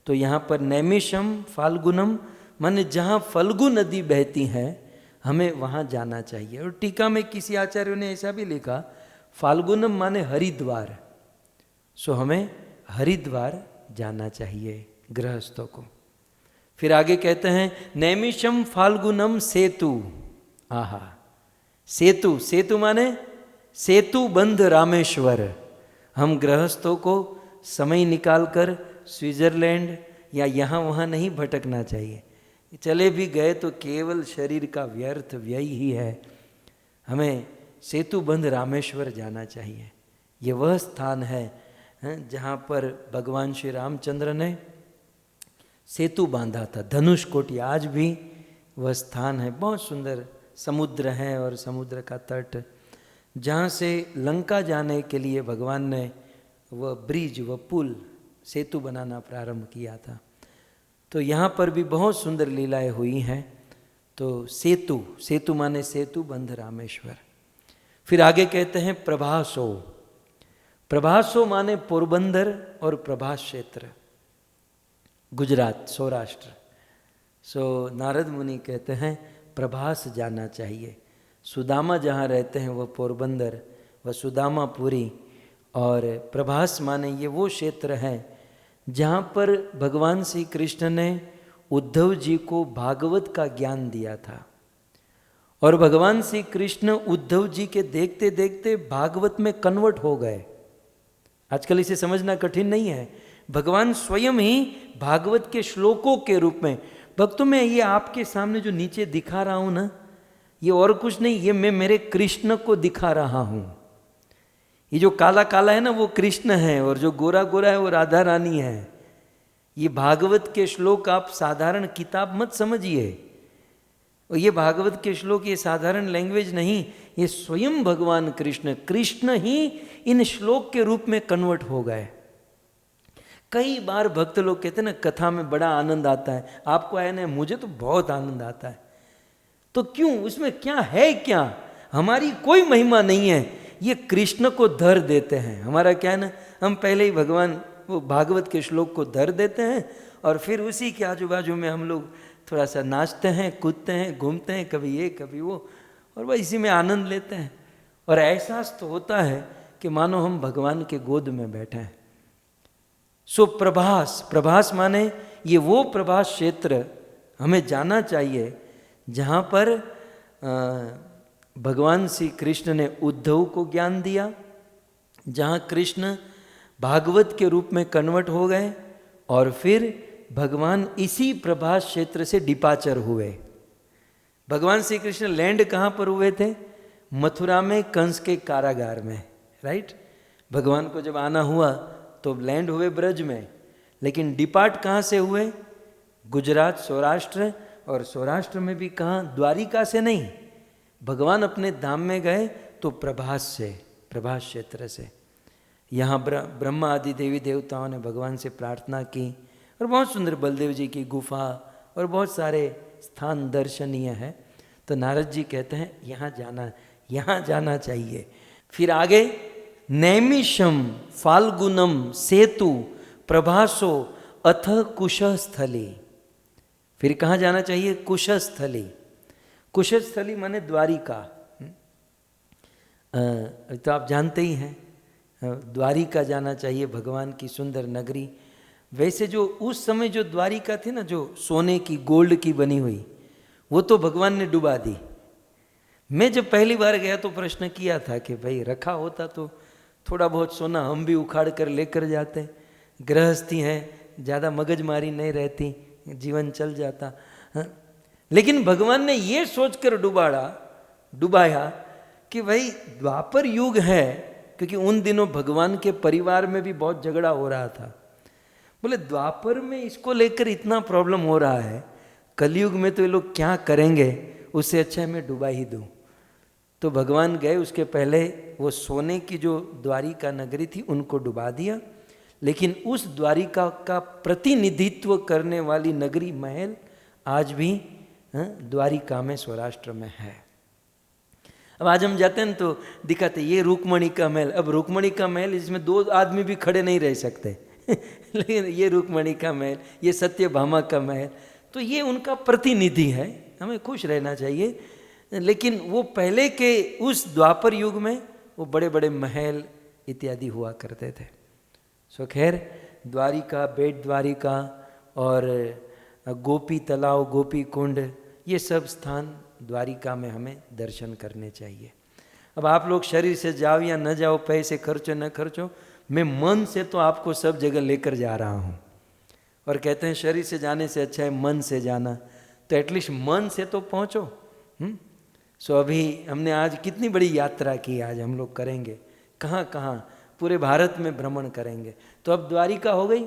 तो यहाँ पर नैमिषम फाल्गुनम माने जहाँ फाल्गु नदी बहती है, हमें वहाँ जाना चाहिए। और टीका में किसी आचार्यों ने ऐसा भी लिखा, फाल्गुनम माने हरिद्वार। सो हमें हरिद्वार जाना चाहिए गृहस्थों को। फिर आगे कहते हैं नैमिषम फाल्गुनम सेतु। आहा, सेतु, सेतु माने सेतु बंध रामेश्वर। हम गृहस्थों को समय निकालकर स्विट्जरलैंड या यहाँ वहाँ नहीं भटकना चाहिए। चले भी गए तो केवल शरीर का व्यर्थ व्यय ही है। हमें सेतु बंध रामेश्वर जाना चाहिए। ये वह स्थान है जहाँ पर भगवान श्री रामचंद्र ने सेतु बांधा था, धनुष कोटि। आज भी वह स्थान है, बहुत सुंदर समुद्र है और समुद्र का तट, जहाँ से लंका जाने के लिए भगवान ने वह ब्रिज, वह पुल, सेतु बनाना प्रारंभ किया था। तो यहाँ पर भी बहुत सुंदर लीलाएं हुई हैं। तो सेतु, सेतु माने सेतु बंध रामेश्वर। फिर आगे कहते हैं प्रभासो। प्रभासो माने पोरबंदर और प्रभास क्षेत्र, गुजरात, सौराष्ट्र। सो नारद मुनि कहते हैं प्रभास जाना चाहिए। सुदामा जहाँ रहते हैं वह पोरबंदर, वह सुदामापुरी। और प्रभास माने ये वो क्षेत्र है जहाँ पर भगवान श्री कृष्ण ने उद्धव जी को भागवत का ज्ञान दिया था। और भगवान श्री कृष्ण उद्धव जी के देखते देखते भागवत में कन्वर्ट हो गए। आजकल इसे समझना कठिन नहीं है। भगवान स्वयं ही भागवत के श्लोकों के रूप में, भक्तों में ये आपके सामने जो नीचे दिखा रहा हूं ना, ये और कुछ नहीं, ये मैं मेरे कृष्ण को दिखा रहा हूं। ये जो काला काला है ना वो कृष्ण है, और जो गोरा गोरा है वो राधा रानी है। ये भागवत के श्लोक आप साधारण किताब मत समझिए। और ये भागवत के श्लोक ये साधारण लैंग्वेज नहीं, ये स्वयं भगवान कृष्ण, कृष्ण ही इन श्लोक के रूप में कन्वर्ट हो गए। कई बार भक्त लोग कहते हैं ना कथा में बड़ा आनंद आता है, आपको आया ना, मुझे तो बहुत आनंद आता है। तो क्यों, उसमें क्या है? क्या हमारी कोई महिमा नहीं है, ये कृष्ण को धर देते हैं। हमारा क्या है ना, हम पहले ही भगवान वो भागवत के श्लोक को धर देते हैं और फिर उसी के आजू बाजू में हम लोग थोड़ा सा नाचते हैं, कूदते हैं, घूमते हैं, कभी ये कभी वो, और वह इसी में आनंद लेते हैं। और एहसास तो होता है कि मानो हम भगवान के गोद में बैठे हैं। सो प्रभास, प्रभास माने ये वो प्रभास क्षेत्र हमें जाना चाहिए जहाँ पर भगवान श्री कृष्ण ने उद्धव को ज्ञान दिया, जहाँ कृष्ण भागवत के रूप में कन्वर्ट हो गए और फिर भगवान इसी प्रभास क्षेत्र से डिपाचर हुए। भगवान श्री कृष्ण लैंड कहाँ पर हुए थे? मथुरा में कंस के कारागार में, राइट। भगवान को जब आना हुआ तो लैंड हुए ब्रज में, लेकिन डिपार्ट कहाँ से हुए? गुजरात, सौराष्ट्र, और सौराष्ट्र में भी कहाँ? द्वारिका से नहीं। भगवान अपने धाम में गए तो प्रभास से, प्रभास क्षेत्र से। यहाँ ब्रह्मा आदि देवी देवताओं ने भगवान से प्रार्थना की और बहुत सुंदर बलदेव जी की गुफा और बहुत सारे स्थान दर्शनीय है। तो नारद जी कहते हैं यहाँ जाना चाहिए। फिर आगे नैमिषम फाल्गुनम सेतु प्रभासो अथ कुशस्थली। फिर कहाँ जाना चाहिए? कुशस्थली। कुशस्थली माने द्वारिका। तो आप जानते ही हैं द्वारिका जाना चाहिए, भगवान की सुंदर नगरी। वैसे जो उस समय जो द्वारिका थी ना, जो सोने की, गोल्ड की बनी हुई, वो तो भगवान ने डुबा दी। मैं जब पहली बार गया तो प्रश्न किया था कि भाई रखा होता तो थोड़ा बहुत सोना हम भी उखाड़ कर लेकर जाते। गृहस्थी है, ज़्यादा मगजमारी नहीं रहती, जीवन चल जाता। हाँ? लेकिन भगवान ने ये सोचकर डुबाया कि भाई द्वापर युग है, क्योंकि उन दिनों भगवान के परिवार में भी बहुत झगड़ा हो रहा था। बोले द्वापर में इसको लेकर इतना प्रॉब्लम हो रहा है कलयुग में तो ये लोग क्या करेंगे, उससे अच्छा मैं डुबा ही दूं। तो भगवान गए, उसके पहले वो सोने की जो द्वारिका नगरी थी उनको डुबा दिया, लेकिन उस द्वारिका का प्रतिनिधित्व करने वाली नगरी महल आज भी द्वारिका में सौराष्ट्र में है। अब आज हम जाते हैं तो दिखाते ये रुक्मणी का महल। अब रुक्मणी का महल, इसमें 2 आदमी भी खड़े नहीं रह सकते लेकिन ये रुक्मणी का महल, ये सत्यभामा का महल, तो ये उनका प्रतिनिधि है, हमें खुश रहना चाहिए। लेकिन वो पहले के उस द्वापर युग में वो बड़े बड़े महल इत्यादि हुआ करते थे। सो खैर, द्वारिका, बेट द्वारिका और गोपी तालाब, गोपी कुंड, ये सब स्थान द्वारिका में हमें दर्शन करने चाहिए। अब आप लोग शरीर से जाओ या न जाओ, पैसे खर्चो न खर्चो, मैं मन से तो आपको सब जगह लेकर जा रहा हूँ। और कहते हैं शरीर से जाने से अच्छा है मन से जाना, तो एटलीस्ट मन से तो पहुँचो। सो अभी हमने आज कितनी बड़ी यात्रा की, आज हम लोग करेंगे कहाँ कहाँ, पूरे भारत में भ्रमण करेंगे। तो अब द्वारिका हो गई।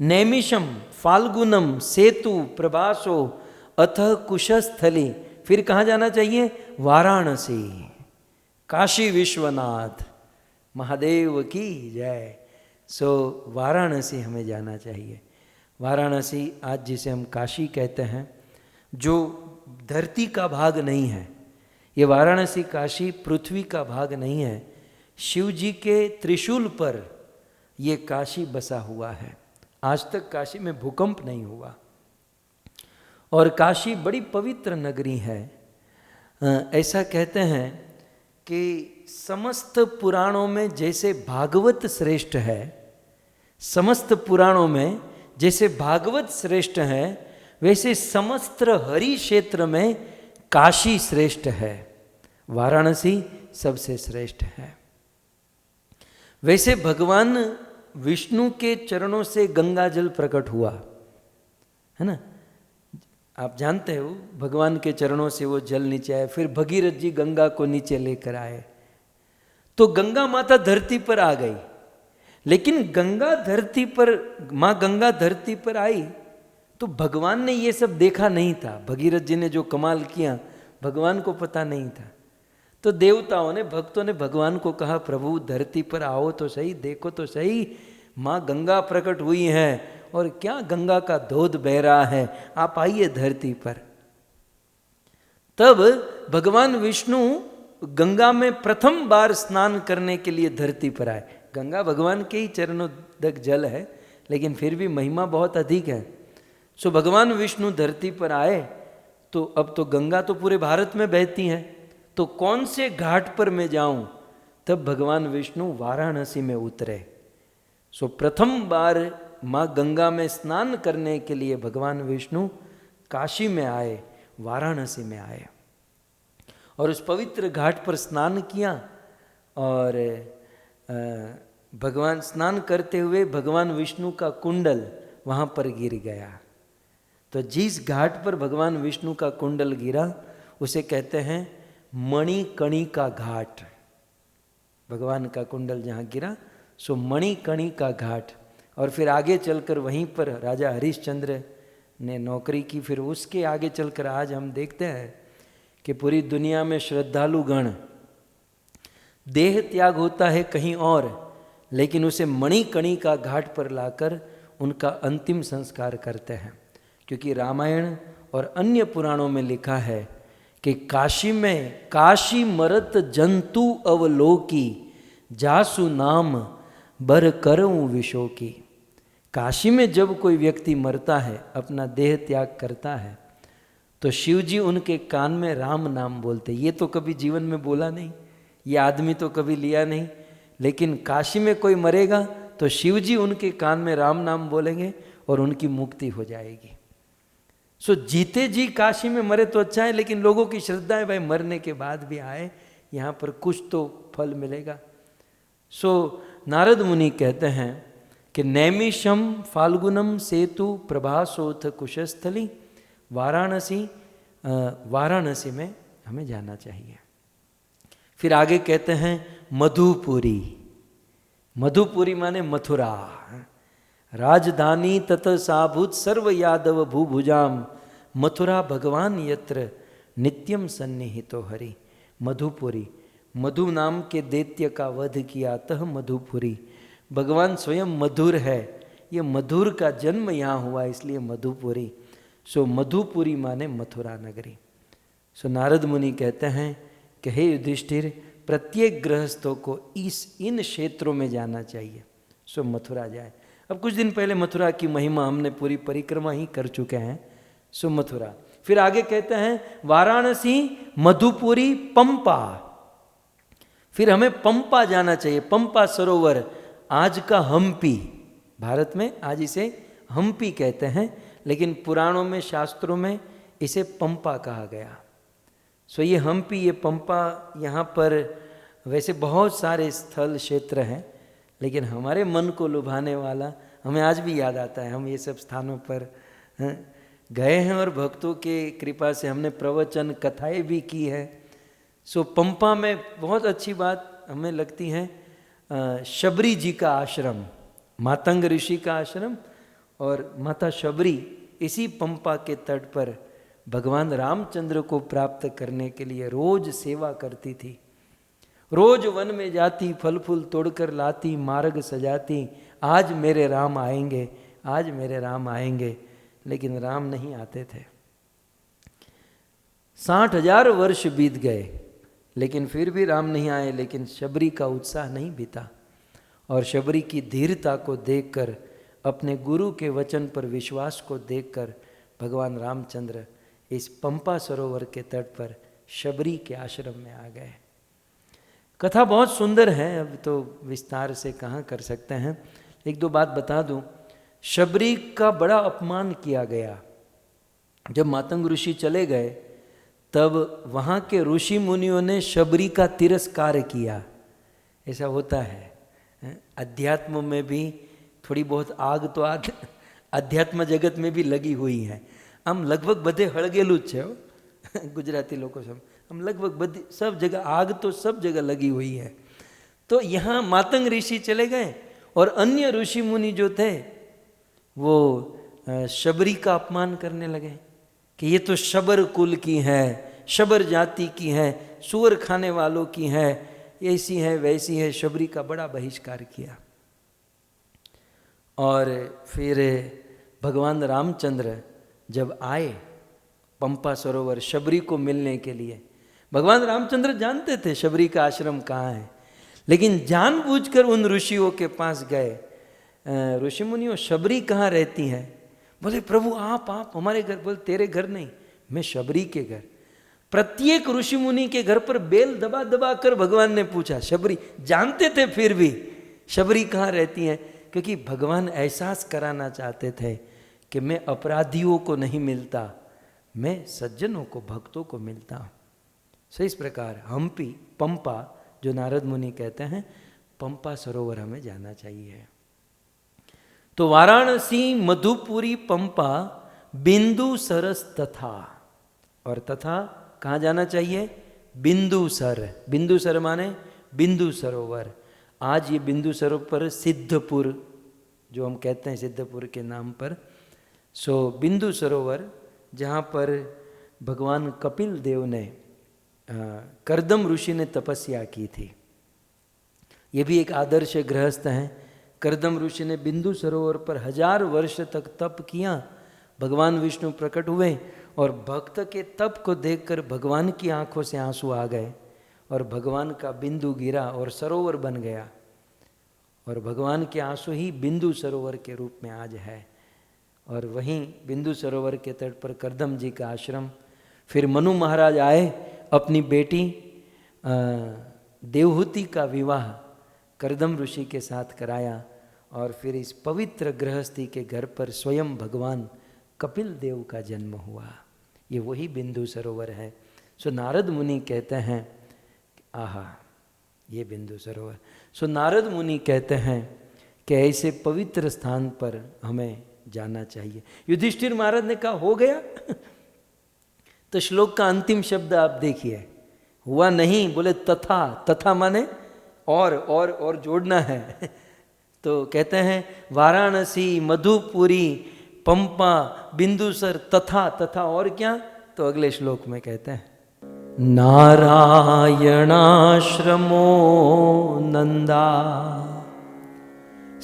नैमिषम फाल्गुनम सेतु प्रभासो अथ कुशस्थली, फिर कहाँ जाना चाहिए? वाराणसी, काशी विश्वनाथ महादेव की जय। सो वाराणसी हमें जाना चाहिए। वाराणसी आज जिसे हम काशी कहते हैं, जो धरती का भाग नहीं है, ये वाराणसी काशी पृथ्वी का भाग नहीं है, शिव जी के त्रिशूल पर ये काशी बसा हुआ है। आज तक काशी में भूकंप नहीं हुआ और काशी बड़ी पवित्र नगरी है। ऐसा कहते हैं कि समस्त पुराणों में जैसे भागवत श्रेष्ठ है, समस्त पुराणों में जैसे भागवत श्रेष्ठ है, वैसे समस्त हरि क्षेत्र में काशी श्रेष्ठ है, वाराणसी सबसे श्रेष्ठ है। वैसे भगवान विष्णु के चरणों से गंगा जल प्रकट हुआ है ना, आप जानते हो, भगवान के चरणों से वो जल नीचे आए, फिर भगीरथ जी गंगा को नीचे लेकर आए, तो गंगा माता धरती पर आ गई। लेकिन गंगा धरती पर, माँ गंगा धरती पर आई तो भगवान ने ये सब देखा नहीं था। भगीरथ जी ने जो कमाल किया भगवान को पता नहीं था। तो देवताओं ने, भक्तों ने भगवान को कहा, प्रभु धरती पर आओ तो सही, देखो तो सही, माँ गंगा प्रकट हुई है और क्या गंगा का धोध बह रहा है, आप आइए धरती पर। तब भगवान विष्णु गंगा में प्रथम बार स्नान करने के लिए धरती पर आए। गंगा भगवान के ही चरणों तक जल है, लेकिन फिर भी महिमा बहुत अधिक है। सो भगवान विष्णु धरती पर आए तो अब तो गंगा तो पूरे भारत में बहती है, तो कौन से घाट पर मैं जाऊं? तब भगवान विष्णु वाराणसी में उतरे। सो प्रथम बार माँ गंगा में स्नान करने के लिए भगवान विष्णु काशी में आए, वाराणसी में आए और उस पवित्र घाट पर स्नान किया। और भगवान स्नान करते हुए भगवान विष्णु का कुंडल वहाँ पर गिर गया। तो जिस घाट पर भगवान विष्णु का कुंडल गिरा उसे कहते हैं मणिकर्णिका घाट। भगवान का कुंडल जहाँ गिरा सो मणिकर्णिका घाट। और फिर आगे चलकर वहीं पर राजा हरिश्चंद्र ने नौकरी की। फिर उसके आगे चलकर आज हम देखते हैं कि पूरी दुनिया में श्रद्धालु गण, देह त्याग होता है कहीं और, लेकिन उसे मणिकर्णिका घाट पर लाकर उनका अंतिम संस्कार करते हैं। क्योंकि रामायण और अन्य पुराणों में लिखा है कि काशी में काशी मरत जंतु अवलोकी, जासु नाम बर करऊं विशोकी। काशी में जब कोई व्यक्ति मरता है, अपना देह त्याग करता है, तो शिव जी उनके कान में राम नाम बोलते। ये तो कभी जीवन में बोला नहीं, ये आदमी तो कभी लिया नहीं, लेकिन काशी में कोई मरेगा तो शिव जी उनके कान में राम नाम बोलेंगे और उनकी मुक्ति हो जाएगी। सो जीते जी काशी में मरे तो अच्छा है, लेकिन लोगों की श्रद्धा है भाई मरने के बाद भी आए, यहाँ पर कुछ तो फल मिलेगा। सो नारद मुनि कहते हैं कि नैमिषम फाल्गुनम सेतु प्रभासोथ कुशस्थली, वाराणसी में हमें जाना चाहिए। फिर आगे कहते हैं मधुपुरी। मधुपुरी माने मथुरा, राजधानी तत साभूत सर्व यादव भूभुजाम मथुरा भगवान यत्र नित्यम सन्निहितो हरि। मधुपुरी, मधु नाम के दैत्य का वध किया, अतः मधुपुरी। भगवान स्वयं मधुर है, ये मधुर का जन्म यहाँ हुआ इसलिए मधुपुरी। सो मधुपुरी माने मथुरा नगरी। सो नारद मुनि कहते हैं कि हे युधिष्ठिर, प्रत्येक गृहस्थों को इन क्षेत्रों में जाना चाहिए। सो मथुरा जाए। अब कुछ दिन पहले मथुरा की महिमा हमने पूरी परिक्रमा ही कर चुके हैं। सो मथुरा, फिर आगे कहते हैं वाराणसी, मधुपुरी, पंपा। फिर हमें पंपा जाना चाहिए। पंपा सरोवर आज का हम्पी, भारत में आज इसे हम्पी कहते हैं, लेकिन पुराणों में शास्त्रों में इसे पंपा कहा गया। सो ये हम्पी, ये पंपा, यहाँ पर वैसे बहुत सारे स्थल क्षेत्र हैं, लेकिन हमारे मन को लुभाने वाला हमें आज भी याद आता है। हम ये सब स्थानों पर गए हैं और भक्तों के कृपा से हमने प्रवचन कथाएं भी की है। सो पंपा में बहुत अच्छी बात हमें लगती है, शबरी जी का आश्रम, मातंग ऋषि का आश्रम और माता शबरी इसी पंपा के तट पर भगवान रामचंद्र को प्राप्त करने के लिए रोज सेवा करती थी। रोज वन में जाती, फल फूल तोड़कर लाती, मार्ग सजाती, आज मेरे राम आएंगे, आज मेरे राम आएंगे, लेकिन राम नहीं आते थे। 60,000 वर्ष बीत गए, लेकिन फिर भी राम नहीं आए। लेकिन शबरी का उत्साह नहीं बीता और शबरी की धीरता को देखकर, अपने गुरु के वचन पर विश्वास को देखकर भगवान रामचंद्र इस पंपा सरोवर के तट पर शबरी के आश्रम में आ गए। कथा बहुत सुंदर है, अब तो विस्तार से कहाँ कर सकते हैं। एक दो बात बता दूं। शबरी का बड़ा अपमान किया गया। जब मातंग ऋषि चले गए तब वहाँ के ऋषि मुनियों ने शबरी का तिरस्कार किया। ऐसा होता है, अध्यात्म में भी थोड़ी बहुत आग तो अध्यात्म जगत में भी लगी हुई है। हम लगभग बधे हड़गेलू छे गुजराती लोगों से, हम लगभग बधी सब जगह आग तो सब जगह लगी हुई है। तो यहाँ मातंग ऋषि चले गए और अन्य ऋषि मुनि जो थे वो शबरी का अपमान करने लगे कि ये तो शबर कुल की है, शबर जाति की है, सुअर खाने वालों की है, ऐसी है वैसी है। शबरी का बड़ा बहिष्कार किया। और फिर भगवान रामचंद्र जब आए पंपा सरोवर शबरी को मिलने के लिए, भगवान रामचंद्र जानते थे शबरी का आश्रम कहाँ है, लेकिन जानबूझकर उन ऋषियों के पास गए। ऋषि मुनियों, शबरी कहाँ रहती है? बोले प्रभु आप हमारे घर। बोले तेरे घर नहीं, मैं शबरी के घर। प्रत्येक ऋषि मुनि के घर पर बेल दबा दबा कर भगवान ने पूछा। शबरी जानते थे फिर भी शबरी कहाँ रहती है, क्योंकि भगवान एहसास कराना चाहते थे कि मैं अपराधियों को नहीं मिलता, मैं सज्जनों को, भक्तों को मिलता हूँ। सो इस प्रकार हम्पी, पंपा, जो नारद मुनि कहते हैं, पंपा सरोवर हमें जाना चाहिए। तो वाराणसी, मधुपुरी, पंपा, बिंदु सरस तथा, और तथा कहाँ जाना चाहिए? बिंदुसर। बिंदुसर माने बिंदु सरोवर। आज ये बिंदु सरोवर सिद्धपुर, जो हम कहते हैं सिद्धपुर के नाम पर, सो बिंदु सरोवर जहाँ पर भगवान कपिल देव ने, करदम ऋषि ने तपस्या की थी। ये भी एक आदर्श गृहस्थ हैं। करदम ऋषि ने बिंदु सरोवर पर 1000 वर्ष तक तप किया। भगवान विष्णु प्रकट हुए और भक्त के तप को देखकर भगवान की आंखों से आंसू आ गए और भगवान का बिंदु गिरा और सरोवर बन गया। और भगवान के आंसू ही बिंदु सरोवर के रूप में आज है। और वहीं बिंदु सरोवर के तट पर करदम जी का आश्रम। फिर मनु महाराज आए, अपनी बेटी देवहूति का विवाह करदम ऋषि के साथ कराया और फिर इस पवित्र गृहस्थी के घर पर स्वयं भगवान कपिल देव का जन्म हुआ। ये वही बिंदु सरोवर है। सो नारद मुनि कहते हैं, आहा ये बिंदु सरोवर। सो नारद मुनि कहते हैं कि ऐसे पवित्र स्थान पर हमें जाना चाहिए। युधिष्ठिर महाराज ने कहा हो गया तो श्लोक का अंतिम शब्द आप देखिए, हुआ नहीं, बोले तथा। तथा माने और जोड़ना है। तो कहते हैं वाराणसी, मधुपुरी, पंपा, बिंदुसर, तथा तथा और क्या, तो अगले श्लोक में कहते हैं नारायणाश्रमो नंदा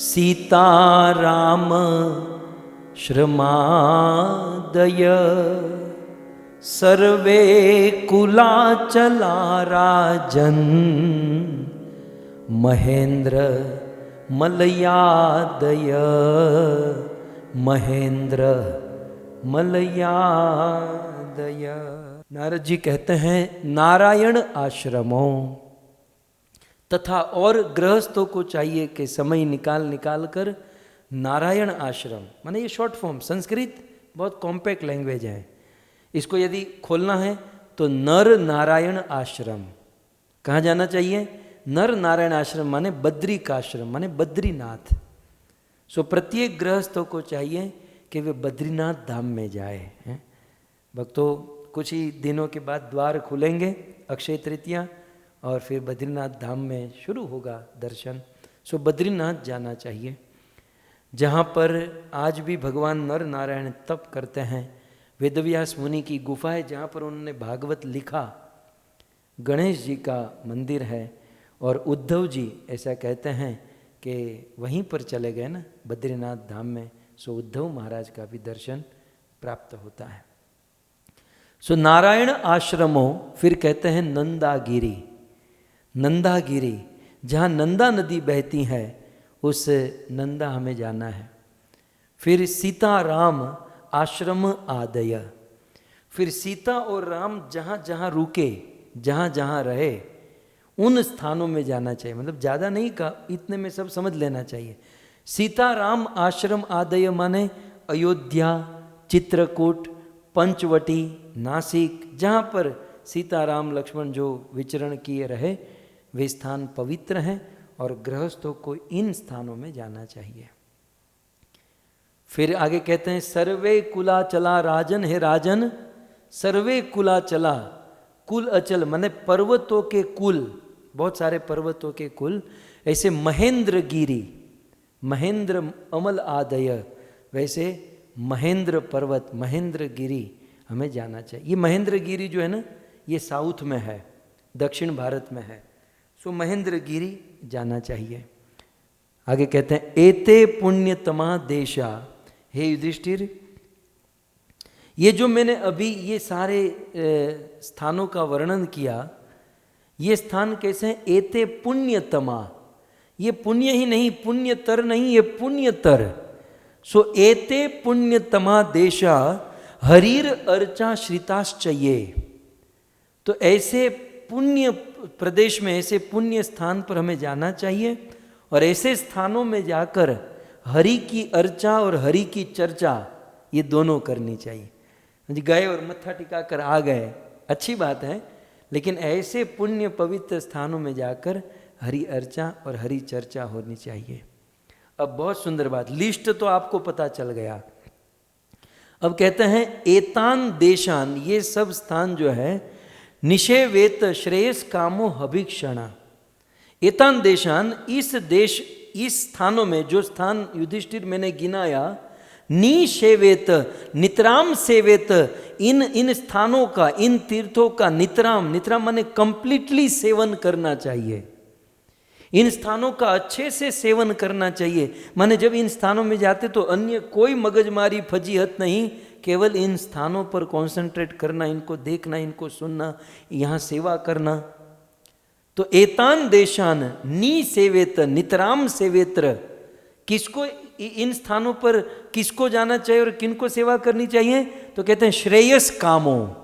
सीताराम श्रमादय सर्वे कुलाचला राजन महेंद्र मलयादय महेंद्र मलयादय। नारद जी कहते हैं नारायण आश्रमों तथा और गृहस्थों को चाहिए कि समय निकाल कर नारायण आश्रम, माने ये शॉर्ट फॉर्म, संस्कृत बहुत कॉम्पैक्ट लैंग्वेज है, इसको यदि खोलना है तो नर नारायण आश्रम। कहाँ जाना चाहिए? नर नारायण आश्रम माने बद्री का आश्रम, माने बद्रीनाथ। सो प्रत्येक गृहस्थों को चाहिए कि वे बद्रीनाथ धाम में जाए। भक्तों, कुछ ही दिनों के बाद द्वार खुलेंगे, अक्षय तृतीया, और फिर बद्रीनाथ धाम में शुरू होगा दर्शन। सो बद्रीनाथ जाना चाहिए, जहाँ पर आज भी भगवान नर नारायण तप करते हैं। वेदव्यास मुनि की गुफा है जहाँ पर उन्होंने भागवत लिखा। गणेश जी का मंदिर है, और उद्धव जी ऐसा कहते हैं कि वहीं पर चले गए ना बद्रीनाथ धाम में, सो उद्धव महाराज का भी दर्शन प्राप्त होता है। सो नारायण आश्रमों, फिर कहते हैं नंदागिरी। नंदागिरी जहाँ नंदा नदी बहती है, उस नंदा हमें जाना है। फिर सीताराम आश्रम आदय, फिर सीता और राम जहाँ जहाँ रुके, जहाँ जहाँ रहे, उन स्थानों में जाना चाहिए। मतलब ज़्यादा नहीं कहा, इतने में सब समझ लेना चाहिए। सीताराम आश्रम आदय माने अयोध्या, चित्रकूट, पंचवटी, नासिक, जहाँ पर सीताराम लक्ष्मण जो विचरण किए रहे, वे स्थान पवित्र हैं और गृहस्थों को इन स्थानों में जाना चाहिए। फिर आगे कहते हैं सर्वे कुला चला राजन, हे राजन सर्वे कुला चला, कुल अचल माने पर्वतों के कुल, बहुत सारे पर्वतों के कुल, ऐसे महेंद्र गिरी, महेंद्र अमल आदय, वैसे महेंद्र पर्वत, महेंद्र गिरी हमें जाना चाहिए। ये महेंद्र गिरी जो है ना, ये साउथ में है, दक्षिण भारत में है। सो महेंद्र गिरी जाना चाहिए। आगे कहते हैं एते पुण्यतमा देशा, हे युधिष्ठिर, ये जो मैंने अभी ये सारे स्थानों का वर्णन किया, ये स्थान कैसे हैं? एते पुण्यतमा, ये पुण्य ही नहीं, पुण्यतर नहीं, ये पुण्यतर। सो एते पुण्यतमा देशा हरीर अर्चा श्रिताश्चये, तो ऐसे पुण्य प्रदेश में, ऐसे पुण्य स्थान पर हमें जाना चाहिए, और ऐसे स्थानों में जाकर हरि की अर्चा और हरि की चर्चा ये दोनों करनी चाहिए। गए और मत्था टिका कर आ गए, अच्छी बात है, लेकिन ऐसे पुण्य पवित्र स्थानों में जाकर हरि अर्चा और हरि चर्चा होनी चाहिए। अब बहुत सुंदर बात, लिस्ट तो आपको पता चल गया। अब कहते हैं एतान देशान, ये सब स्थान जो है निषेवेत श्रेयस कामो हभिक्षणा। एतान देशान, इस देश, इस स्थानों में, जो स्थान युधिष्ठिर मैंने गिनाया, निषेवेत नितराम सेवेत, इन स्थानों का, इन तीर्थों का नितराम, नितराम माने कंप्लीटली सेवन करना चाहिए। इन स्थानों का अच्छे से सेवन करना चाहिए। माने जब इन स्थानों में जाते तो अन्य कोई मगजमारी फजीहत नहीं, केवल इन स्थानों पर कंसंट्रेट करना, इनको देखना, इनको सुनना, यहाँ सेवा करना। तो एतान देशान नी सेवेत नितराम सेवेत्र, किसको इन स्थानों पर किसको जाना चाहिए और किनको सेवा करनी चाहिए? तो कहते हैं श्रेयस कामो,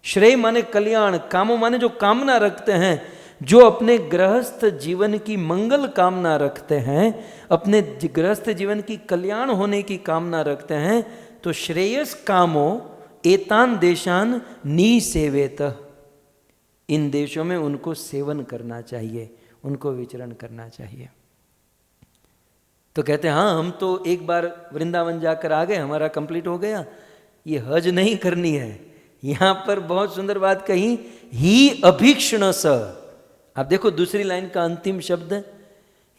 श्रेय माने कल्याण, कामो माने जो कामना रखते हैं, जो अपने गृहस्थ जीवन की मंगल कामना रखते हैं, अपने गृहस्थ जीवन की कल्याण होने की कामना रखते हैं, तो श्रेयस कामो एतान देशान नी सेवेत, इन देशों में उनको सेवन करना चाहिए, उनको विचरण करना चाहिए। तो कहते हैं हाँ, हम तो एक बार वृंदावन जाकर आ गए, हमारा कंप्लीट हो गया, ये हज नहीं करनी है। यहां पर बहुत सुंदर बात कही, ही अभीक्षण स। आप देखो दूसरी लाइन का अंतिम शब्द,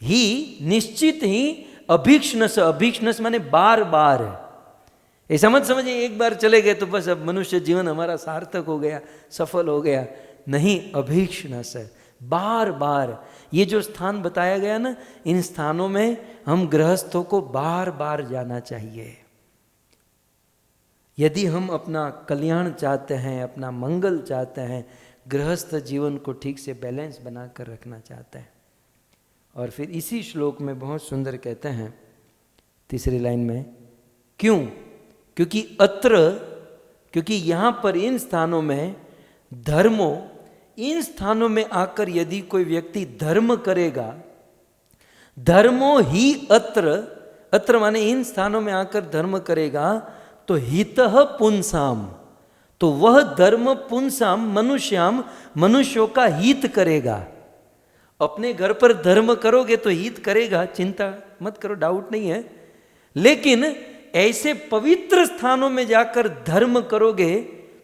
ही निश्चित ही, अभीक्षणस, अभीक्षणस माने बार बार, ऐसा मत समझिए एक बार चले गए तो बस अब मनुष्य जीवन हमारा सार्थक हो गया, सफल हो गया। नहीं, अभीक्ष्णस, बार बार ये जो स्थान बताया गया ना, इन स्थानों में हम गृहस्थों को बार बार जाना चाहिए। यदि हम अपना कल्याण चाहते हैं, अपना मंगल चाहते हैं, गृहस्थ जीवन को ठीक से बैलेंस बनाकर रखना चाहते हैं। और फिर इसी श्लोक में बहुत सुंदर कहते हैं तीसरी लाइन में, क्यों? क्योंकि यहाँ पर इन स्थानों में धर्मों, इन स्थानों में आकर यदि कोई व्यक्ति धर्म करेगा, धर्मो ही अत्र माने इन स्थानों में आकर धर्म करेगा, तो हितः पुंसाम, तो वह धर्म पुंसाम मनुष्याम, मनुष्यों का हित करेगा। अपने घर पर धर्म करोगे तो हित करेगा, चिंता मत करो, डाउट नहीं है। लेकिन ऐसे पवित्र स्थानों में जाकर धर्म करोगे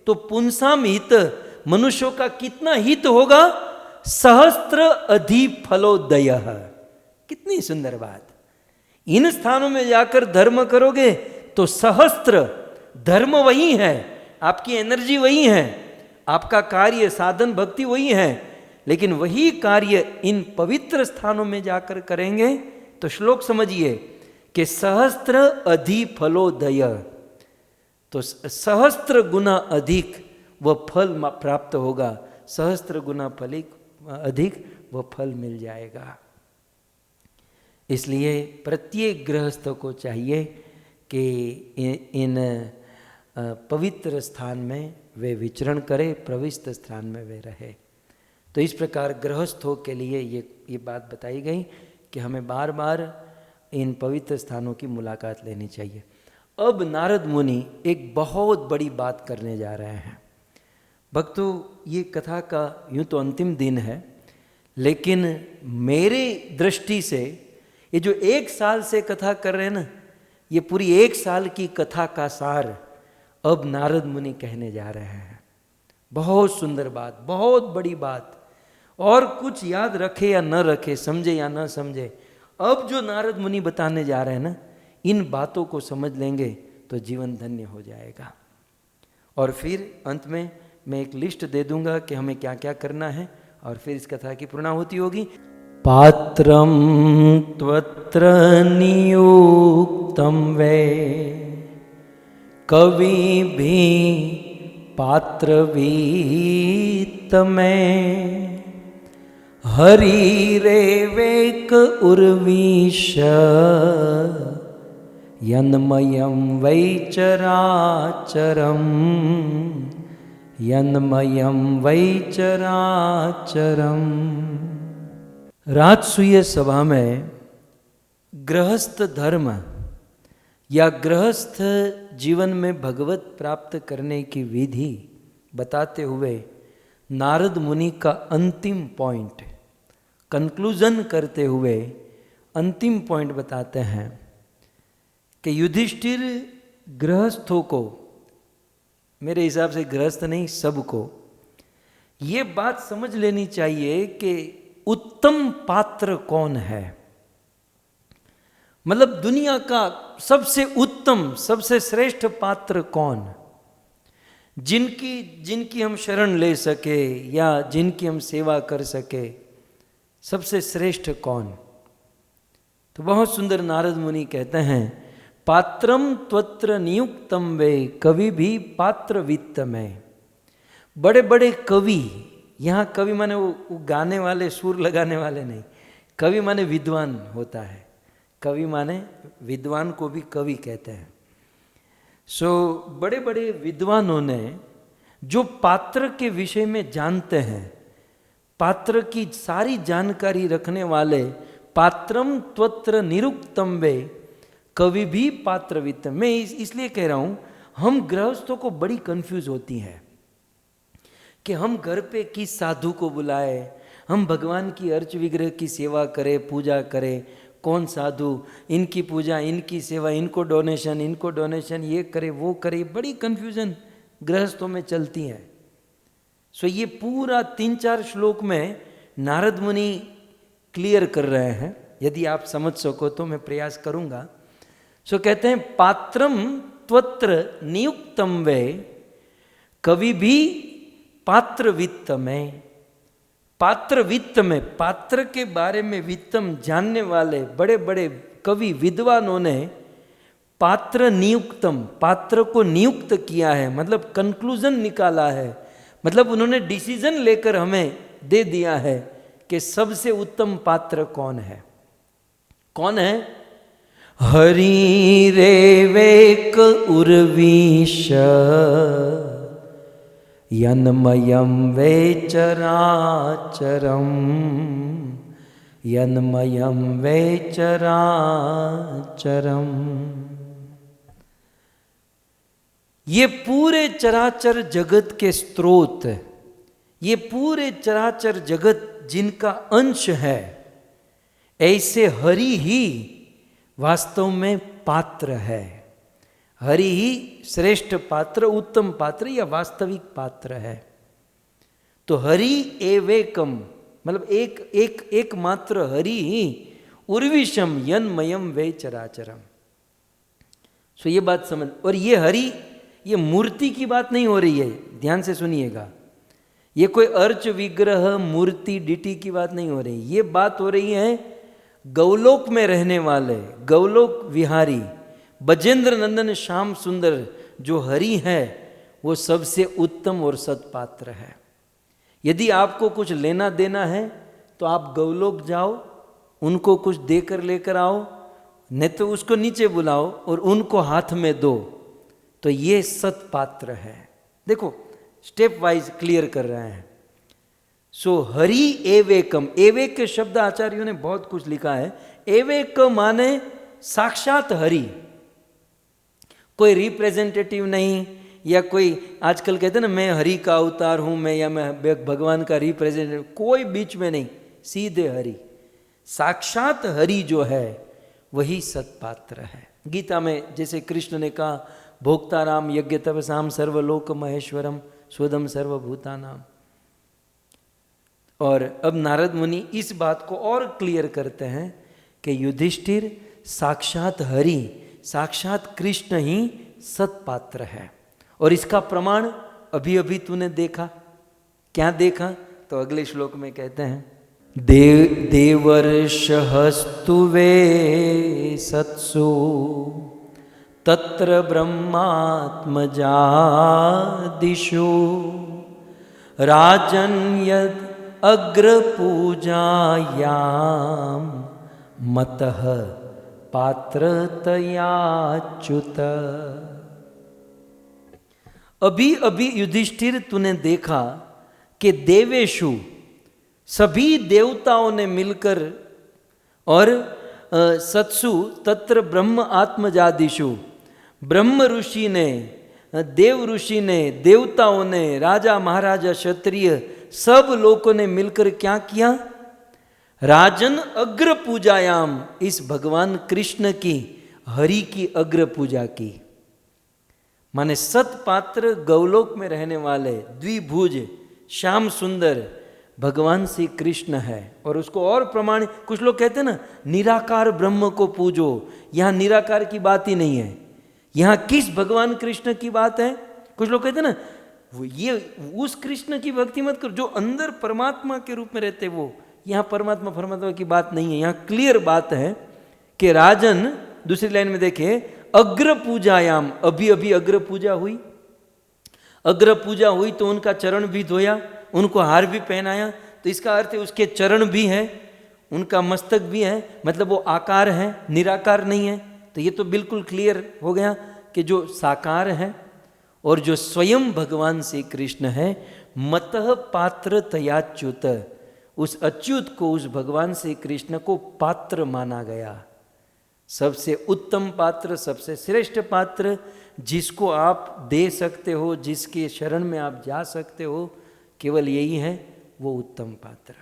तो पुंसाम हित, मनुष्यों का कितना हित होगा? सहस्त्र अधिफलोदय। कितनी सुंदर बात। इन स्थानों में जाकर धर्म करोगे तो सहस्त्र, धर्म वही है, आपकी एनर्जी वही है, आपका कार्य साधन भक्ति वही है, लेकिन वही कार्य इन पवित्र स्थानों में जाकर करेंगे तो श्लोक समझिए कि सहस्त्र अधिफलोदय, तो सहस्त्र गुना अधिक वह फल प्राप्त होगा, सहस्त्र गुना अधिक वह फल मिल जाएगा। इसलिए प्रत्येक गृहस्थ को चाहिए कि इन पवित्र स्थान में वे विचरण करे, प्रविष्ट स्थान में वे रहे। तो इस प्रकार गृहस्थों के लिए ये बात बताई गई कि हमें बार बार इन पवित्र स्थानों की मुलाकात लेनी चाहिए। अब नारद मुनि एक बहुत बड़ी बात करने जा रहे हैं। भक्तों, ये कथा का यूँ तो अंतिम दिन है, लेकिन मेरे दृष्टि से ये जो 1 साल से कथा कर रहे हैं ना, ये पूरी 1 साल की कथा का सार अब नारद मुनि कहने जा रहे हैं। बहुत सुंदर बात, बहुत बड़ी बात। और कुछ याद रखे या न रखे, समझे या न समझे, अब जो नारद मुनि बताने जा रहे हैं ना, इन बातों को समझ लेंगे तो जीवन धन्य हो जाएगा। और फिर अंत में मैं एक लिस्ट दे दूंगा कि हमें क्या क्या करना है, और फिर इस कथा की पूर्णाहुति होगी। पात्रम त्वत्र नियुक्तम वे कवि भी पात्र वीत में, हरि रेवेक उर्वीश यन्मयं वै चराचरम, यन्मयं वै चराचरम। राजसूय सभा में गृहस्थ धर्म या गृहस्थ जीवन में भगवत प्राप्त करने की विधि बताते हुए नारद मुनि का अंतिम पॉइंट, कंक्लूजन करते हुए अंतिम पॉइंट बताते हैं कि युधिष्ठिर गृहस्थों को, मेरे हिसाब से गृहस्थ नहीं सबको, ये बात समझ लेनी चाहिए कि उत्तम पात्र कौन है। मतलब दुनिया का सबसे उत्तम, सबसे श्रेष्ठ पात्र कौन, जिनकी हम शरण ले सके या जिनकी हम सेवा कर सके, सबसे श्रेष्ठ कौन। तो बहुत सुंदर नारद मुनि कहते हैं, पात्रम त्वत्र नियुक्तम वे कवि भी पात्र वित्त में। बड़े बड़े कवि, यहाँ कवि माने वो गाने वाले, सुर लगाने वाले नहीं, कवि माने विद्वान होता है, कवि माने विद्वान को भी कवि कहते हैं। सो बड़े बड़े विद्वानों ने जो पात्र के विषय में जानते हैं, पात्र की सारी जानकारी रखने वाले, पात्रम त्वत्र निरुक्तम वे कवि भी पात्र वित्त। मैं इसलिए कह रहा हूं, हम गृहस्थों को बड़ी कंफ्यूज होती है कि हम घर पे किस साधु को बुलाए, हम भगवान की अर्च विग्रह की सेवा करें, पूजा करें, कौन साधु, इनकी पूजा, इनकी सेवा, इनको डोनेशन, ये करे वो करे, बड़ी कंफ्यूजन गृहस्थों में चलती है। सो ये पूरा 3-4 श्लोक में नारद मुनि क्लियर कर रहे हैं। यदि आप समझ सको तो मैं प्रयास करूंगा। सो कहते हैं, पात्रम त्वत्र नियुक्तम वे कवि भी पात्र वित्त में, पात्र वित्त में, पात्र के बारे में वित्तम जानने वाले बड़े बड़े कवि विद्वानों ने पात्र नियुक्तम, पात्र को नियुक्त किया है, मतलब कंक्लूजन निकाला है, मतलब उन्होंने डिसीजन लेकर हमें दे दिया है कि सबसे उत्तम पात्र कौन है। कौन है? हरि रेवेक उर्वीश यन्मयम वे चराचरम, यन्मयम वे चराचरम। ये पूरे चराचर जगत के स्रोत, ये पूरे चराचर जगत जिनका अंश है, ऐसे हरि ही वास्तव में पात्र है। हरि ही श्रेष्ठ पात्र, उत्तम पात्र या वास्तविक पात्र है। तो हरि एवेकम मतलब एक मात्र हरि ही उर्विशम यन्मयम वे चराचरम। सो ये बात समझ। और ये हरि, ये मूर्ति की बात नहीं हो रही है, ध्यान से सुनिएगा। ये कोई अर्च विग्रह मूर्ति डिटी की बात नहीं हो रही, ये बात हो रही है गौलोक में रहने वाले गौलोक विहारी बजेंद्र नंदन श्याम सुंदर जो हरि है, वो सबसे उत्तम और सत्पात्र है। यदि आपको कुछ लेना देना है तो आप गौलोक जाओ, उनको कुछ देकर लेकर आओ, नहीं तो उसको नीचे बुलाओ और उनको हाथ में दो, तो ये सत्पात्र है। देखो स्टेप वाइज क्लियर कर रहे हैं। सो हरि एवेकम, एवेक के शब्द आचार्यों ने बहुत कुछ लिखा है। एवेक माने साक्षात हरि, कोई रिप्रेजेंटेटिव नहीं, या कोई आजकल कहते हैं ना मैं हरि का अवतार हूं मैं, या मैं भगवान का रिप्रेजेंटेटिव, कोई बीच में नहीं, सीधे हरि, साक्षात हरि जो है वही सत्पात्र है। गीता में जैसे कृष्ण ने कहा भोक्ताराम यज्ञ तपसाम सर्वलोक महेश्वरम स्वदम सर्वभूतानाम। और अब नारद मुनि इस बात को और क्लियर करते हैं कि युधिष्ठिर साक्षात हरि, साक्षात कृष्ण ही सत्पात्र है। और इसका प्रमाण अभी अभी तूने देखा। क्या देखा? तो अगले श्लोक में कहते हैं देवर्षहस्तु वे सत्सु तत्र ब्रह्मात्मजादिषु राजन यद अग्रपूजायाम मतः पात्रतयाच्युत। अभी अभी युधिष्ठिर तूने देखा कि देवेशु, सभी देवताओं ने मिलकर, और सत्सु तत्र ब्रह्म आत्मजादिषु, ब्रह्म ऋषि ने, देव ऋषि ने, देवताओं ने, राजा महाराजा क्षत्रिय सब लोगों ने मिलकर क्या किया? राजन अग्र पूजायाम, इस भगवान कृष्ण की, हरि की अग्र पूजा की। माने सतपात्र गौलोक में रहने वाले द्विभुज श्याम सुंदर भगवान श्री कृष्ण है। और उसको और प्रमाण, कुछ लोग कहते हैं ना निराकार ब्रह्म को पूजो, यहां निराकार की बात ही नहीं है, यहां किस भगवान कृष्ण की बात है? कुछ लोग कहते हैं ना ये उस कृष्ण की भक्ति मत करो जो अंदर परमात्मा के रूप में रहते, वो यहां परमात्मा की बात नहीं है। यहां क्लियर बात है कि राजन, दूसरी लाइन में देखे, अग्र पूजायाम, अभी अभी अग्र पूजा हुई, अग्र पूजा हुई तो उनका चरण भी धोया, उनको हार भी पहनाया, तो इसका अर्थ है उसके चरण भी हैं, उनका मस्तक भी है, मतलब वो आकार है, निराकार नहीं है। तो ये तो बिल्कुल क्लियर हो गया कि जो साकार है और जो स्वयं भगवान श्री कृष्ण है, मतः पात्र तयाच्युत, उस अच्युत को, उस भगवान श्री कृष्ण को पात्र माना गया। सबसे उत्तम पात्र, सबसे श्रेष्ठ पात्र, जिसको आप दे सकते हो, जिसके शरण में आप जा सकते हो, केवल यही है, वो उत्तम पात्र।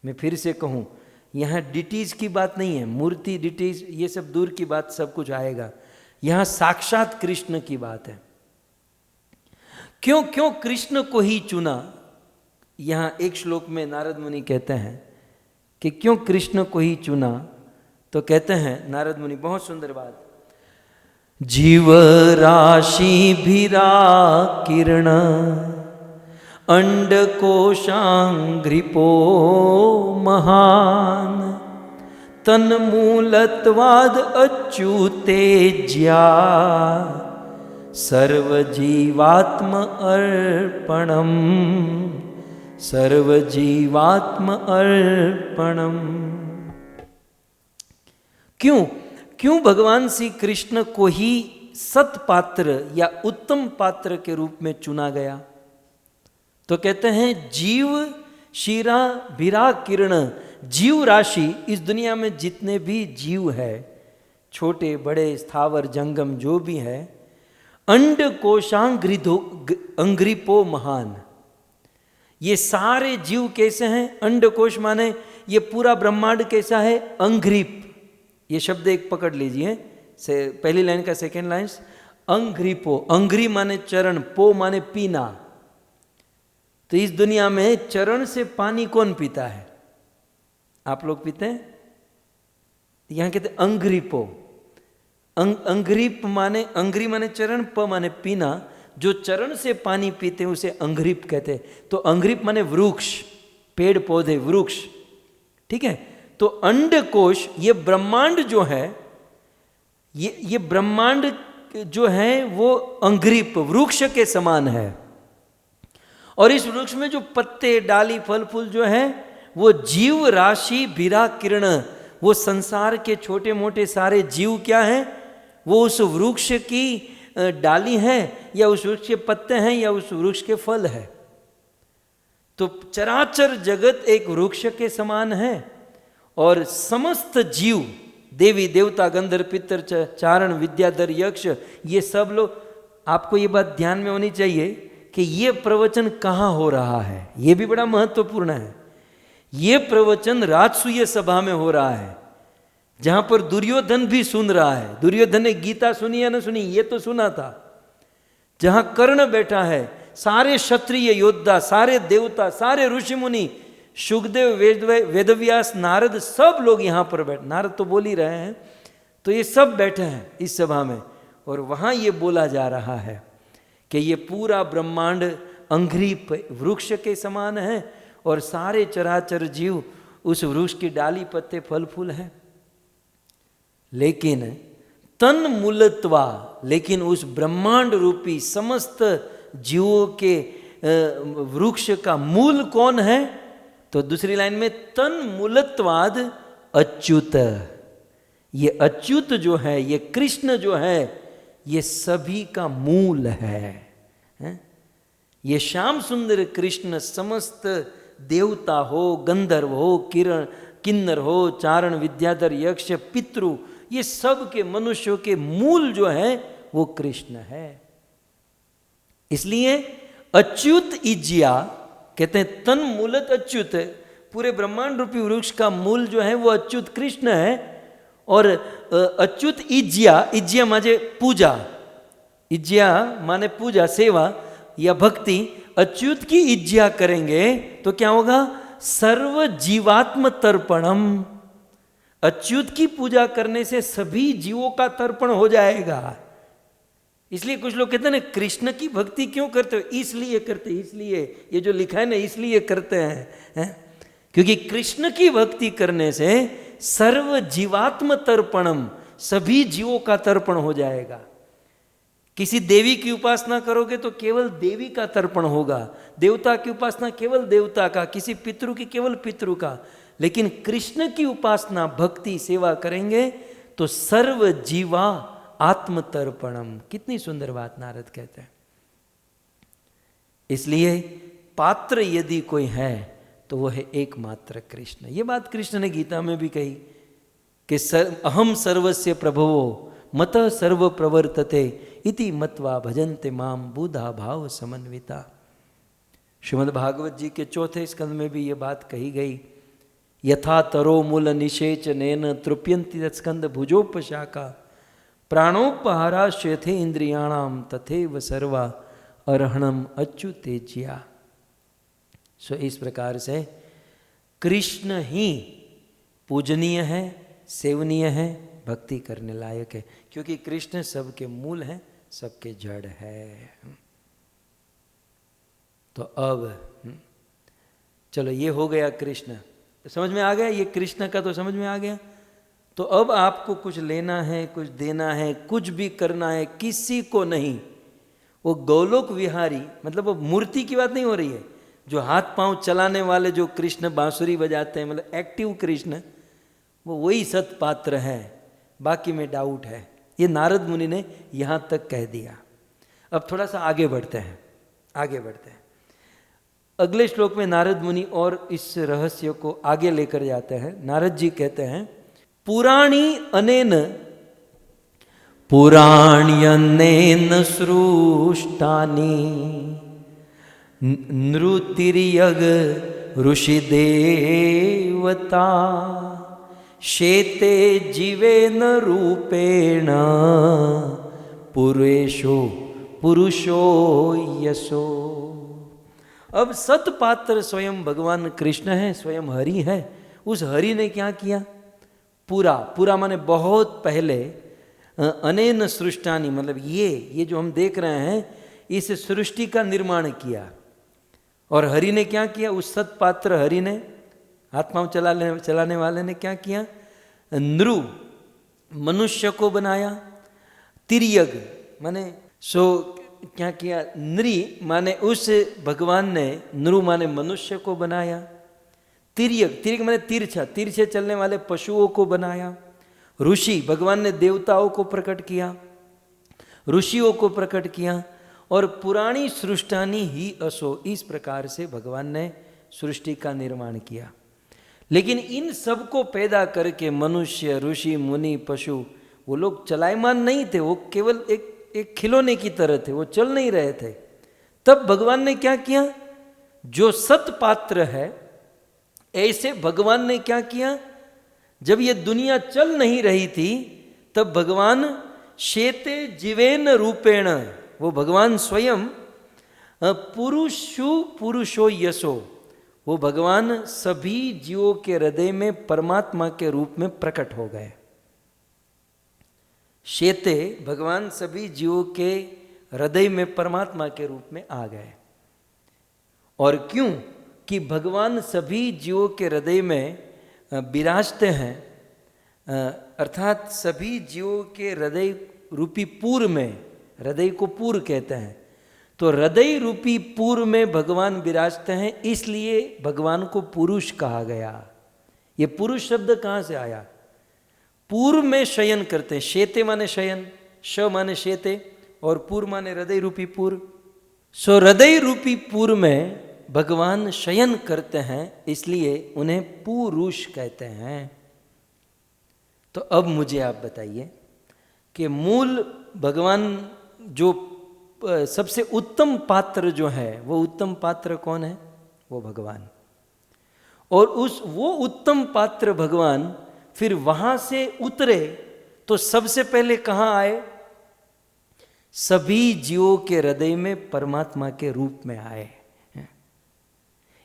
मैं फिर से कहूँ, यहाँ डिटीज की बात नहीं है, मूर्ति डिटीज ये सब दूर की बात, सब कुछ आएगा। यहाँ साक्षात कृष्ण की बात है। क्यों क्यों कृष्ण को ही चुना? यहाँ एक श्लोक में नारद मुनि कहते हैं कि क्यों कृष्ण को ही चुना। तो कहते हैं नारद मुनि, बहुत सुंदर बात, जीव राशि भिरा किरण अंडकोशांग्रिपो महान तन्मूलत्वाद अच्युते ज्या सर्वजीवात्म अर्पणम सर्वजीवात्म अर्पणम। क्यों भगवान श्री कृष्ण को ही सत्पात्र या उत्तम पात्र के रूप में चुना गया? तो कहते हैं जीव शीरा भिरा किरण, जीव राशि, इस दुनिया में जितने भी जीव है, छोटे बड़े स्थावर जंगम जो भी है, अंड कोशांग्रिधो अंग्रिपो महान, ये सारे जीव कैसे हैं? अंडकोश माने ये पूरा ब्रह्मांड कैसा है? अंग्रिप, ये शब्द एक पकड़ लीजिए, पहली लाइन का सेकेंड लाइन, अंग्रिपो, अंग्री माने चरण, पो माने पीना। तो इस दुनिया में चरण से पानी कौन पीता है? आप लोग पीते हैं? यहां कहते हैं अंग्रिपो, अंग्रिप माने, अंग्री माने चरण, प माने पीना, जो चरण से पानी पीते हैं उसे अंग्रिप कहते हैं। तो अंग्रिप माने वृक्ष, पेड़ पौधे, वृक्ष, ठीक है। तो अंडकोश, ये ब्रह्मांड जो है, ये ब्रह्मांड जो है वो अंग्रिप वृक्ष के समान है। और इस वृक्ष में जो पत्ते, डाली, फल फूल जो है वो जीव राशि भिरा किरण, वो संसार के छोटे मोटे सारे जीव क्या हैं? वो उस वृक्ष की डाली है, या उस वृक्ष के पत्ते हैं, या उस वृक्ष के फल है। तो चराचर जगत एक वृक्ष के समान है, और समस्त जीव, देवी देवता गंधर्व पितर चारण विद्याधर यक्ष, ये सब लोग, आपको ये बात ध्यान में होनी चाहिए कि ये प्रवचन कहाँ हो रहा है, ये भी बड़ा महत्वपूर्ण है। ये प्रवचन राजसूय सभा में हो रहा है, जहां पर दुर्योधन भी सुन रहा है। दुर्योधन ने गीता सुनी या न सुनी? ये तो सुना था। जहां कर्ण बैठा है, सारे क्षत्रिय योद्धा, सारे देवता, सारे ऋषि मुनि, शुकदेव, वेदव्यास, नारद, सब लोग यहां पर बैठे, नारद तो बोल ही रहे हैं, तो ये सब बैठे हैं इस सभा में। और वहां ये बोला जा रहा है कि ये पूरा ब्रह्मांड अंग्रिप वृक्ष के समान है, और सारे चराचर जीव उस वृक्ष की डाली, पत्ते, फल फूल है। लेकिन तन मूलत्वा, लेकिन उस ब्रह्मांड रूपी समस्त जीवों के वृक्ष का मूल कौन है? तो दूसरी लाइन में तन मूलत्वाद अच्युत, ये अच्युत जो है, ये कृष्ण जो है, ये सभी का मूल है। ये श्याम सुंदर कृष्ण समस्त देवता हो, गंधर्व हो, किन्नर हो, चारण विद्याधर यक्ष पितृ, ये सब के मनुष्यों के मूल जो है वो कृष्ण है। इसलिए अच्युत इज्या कहते हैं, तन मूलत अच्युत, पूरे ब्रह्मांड रूपी वृक्ष का मूल जो है वो अच्युत कृष्ण है। और अच्युत इज्या, इज्या माने पूजा, इज्या माने पूजा, सेवा या भक्ति। अच्युत की इज्या करेंगे तो क्या होगा? सर्व जीवात्म तर्पणम, अच्युत की पूजा करने से सभी जीवों का तर्पण हो जाएगा। इसलिए कुछ लोग कहते हैं ना, कृष्ण की भक्ति क्यों करते हो? इसलिए करते, इसलिए ये जो लिखा है ना, इसलिए करते हैं, क्योंकि कृष्ण की भक्ति करने से सर्व जीवात्म तर्पणम, सभी जीवों का तर्पण हो जाएगा। किसी देवी की उपासना करोगे तो केवल देवी का तर्पण होगा, देवता की उपासना केवल देवता का, किसी पितृ की केवल पितृ का। लेकिन कृष्ण की उपासना, भक्ति, सेवा करेंगे तो सर्व जीवा आत्मतर्पणम। कितनी सुंदर बात नारद कहते हैं। इसलिए पात्र यदि कोई है तो वह है एकमात्र कृष्ण। ये बात कृष्ण ने गीता में भी कही कि अहम सर्वस्य प्रभवो मत सर्व प्रवर्तते इति मत्वा भजन्ते माम बुधा भाव समन्विता। श्रीमद् भागवत जी के चौथे स्कंद में भी ये बात कही गई। यथा तरो मूल निषेच नैन तृप्यंति स्कंद भुजोपशाखा प्राणोपहारा श्यथे इंद्रियाणाम तथैव सर्वा अर्हणम अच्युतेज्या। सो इस प्रकार से कृष्ण ही पूजनीय है, सेवनीय है, भक्ति करने लायक है, क्योंकि कृष्ण सबके मूल हैं, सबके जड़ है। तो अब चलो ये हो गया कृष्ण, समझ में आ गया, ये कृष्ण का तो समझ में आ गया। तो अब आपको कुछ लेना है, कुछ देना है, कुछ भी करना है, किसी को नहीं। वो गोलोक विहारी, मतलब वो मूर्ति की बात नहीं हो रही है, जो हाथ पांव चलाने वाले जो कृष्ण बांसुरी बजाते हैं, मतलब एक्टिव कृष्ण, वो वही सत्पात्र है, बाकी में डाउट है। ये नारद मुनि ने यहाँ तक कह दिया। अब थोड़ा सा आगे बढ़ते हैं, आगे बढ़ते हैं। अगले श्लोक में नारद मुनि और इस रहस्य को आगे लेकर जाते हैं। नारद जी कहते हैं, पुराणी अनेन पुराण्यनेन सृष्टानि नृतिर्यग ऋषिदेवता शेते जीवेन रूपेण पुरुषो यशो। अब सतपात्र स्वयं भगवान कृष्ण है, स्वयं हरि है। उस हरि ने क्या किया? पूरा माने बहुत पहले, अनेन सृष्टानि मतलब ये जो हम देख रहे हैं, इस सृष्टि का निर्माण किया। और हरि ने क्या किया? उस सतपात्र हरि ने, हाथ पांव चलाने वाले ने क्या किया? नृ मनुष्य को बनाया, तिर्यग माने क्या किया? नृ माने उस भगवान ने, नृ माने मनुष्य को बनाया, तिर्यग माने तिरछे चलने वाले पशुओं को बनाया, ऋषि भगवान ने देवताओं को प्रकट किया, ऋषियों को प्रकट किया, और पुराणी सृष्टानि ही असो, इस प्रकार से भगवान ने सृष्टि का निर्माण किया। लेकिन इन सब को पैदा करके मनुष्य, ऋषि, मुनि, पशु, वो लोग चलायमान नहीं थे, वो केवल एक खिलौने की तरह थे, वो चल नहीं रहे थे। तब भगवान ने क्या किया? जो सतपात्र है, ऐसे भगवान ने क्या किया? जब ये दुनिया चल नहीं रही थी, तब भगवान शेते जीवेन रूपेण, वो भगवान स्वयं पुरुषो यशो, वो भगवान सभी जीवों के हृदय में परमात्मा के रूप में प्रकट हो गए। शेते भगवान सभी जीवों के हृदय में परमात्मा के रूप में आ गए। और क्यों? कि भगवान सभी जीवों के हृदय में विराजते हैं, अर्थात सभी जीवों के हृदय रूपी पूर में, हृदय को पूर कहते हैं, तो हृदय रूपी पूर में भगवान विराजते हैं, इसलिए भगवान को पुरुष कहा गया। ये पुरुष शब्द कहाँ से आया? पूर्व में शयन करते हैं, शेते माने शयन, श माने शेते, और पूर्व माने हृदय रूपी पूर्व। सो हृदय रूपी पूर्व में भगवान शयन करते हैं, इसलिए उन्हें पुरुष कहते हैं। तो अब मुझे आप बताइए कि मूल भगवान जो सबसे उत्तम पात्र जो है, वो उत्तम पात्र कौन है? वो भगवान। और वो उत्तम पात्र भगवान फिर वहां से उतरे तो सबसे पहले कहां आए? सभी जीवों के हृदय में परमात्मा के रूप में आए।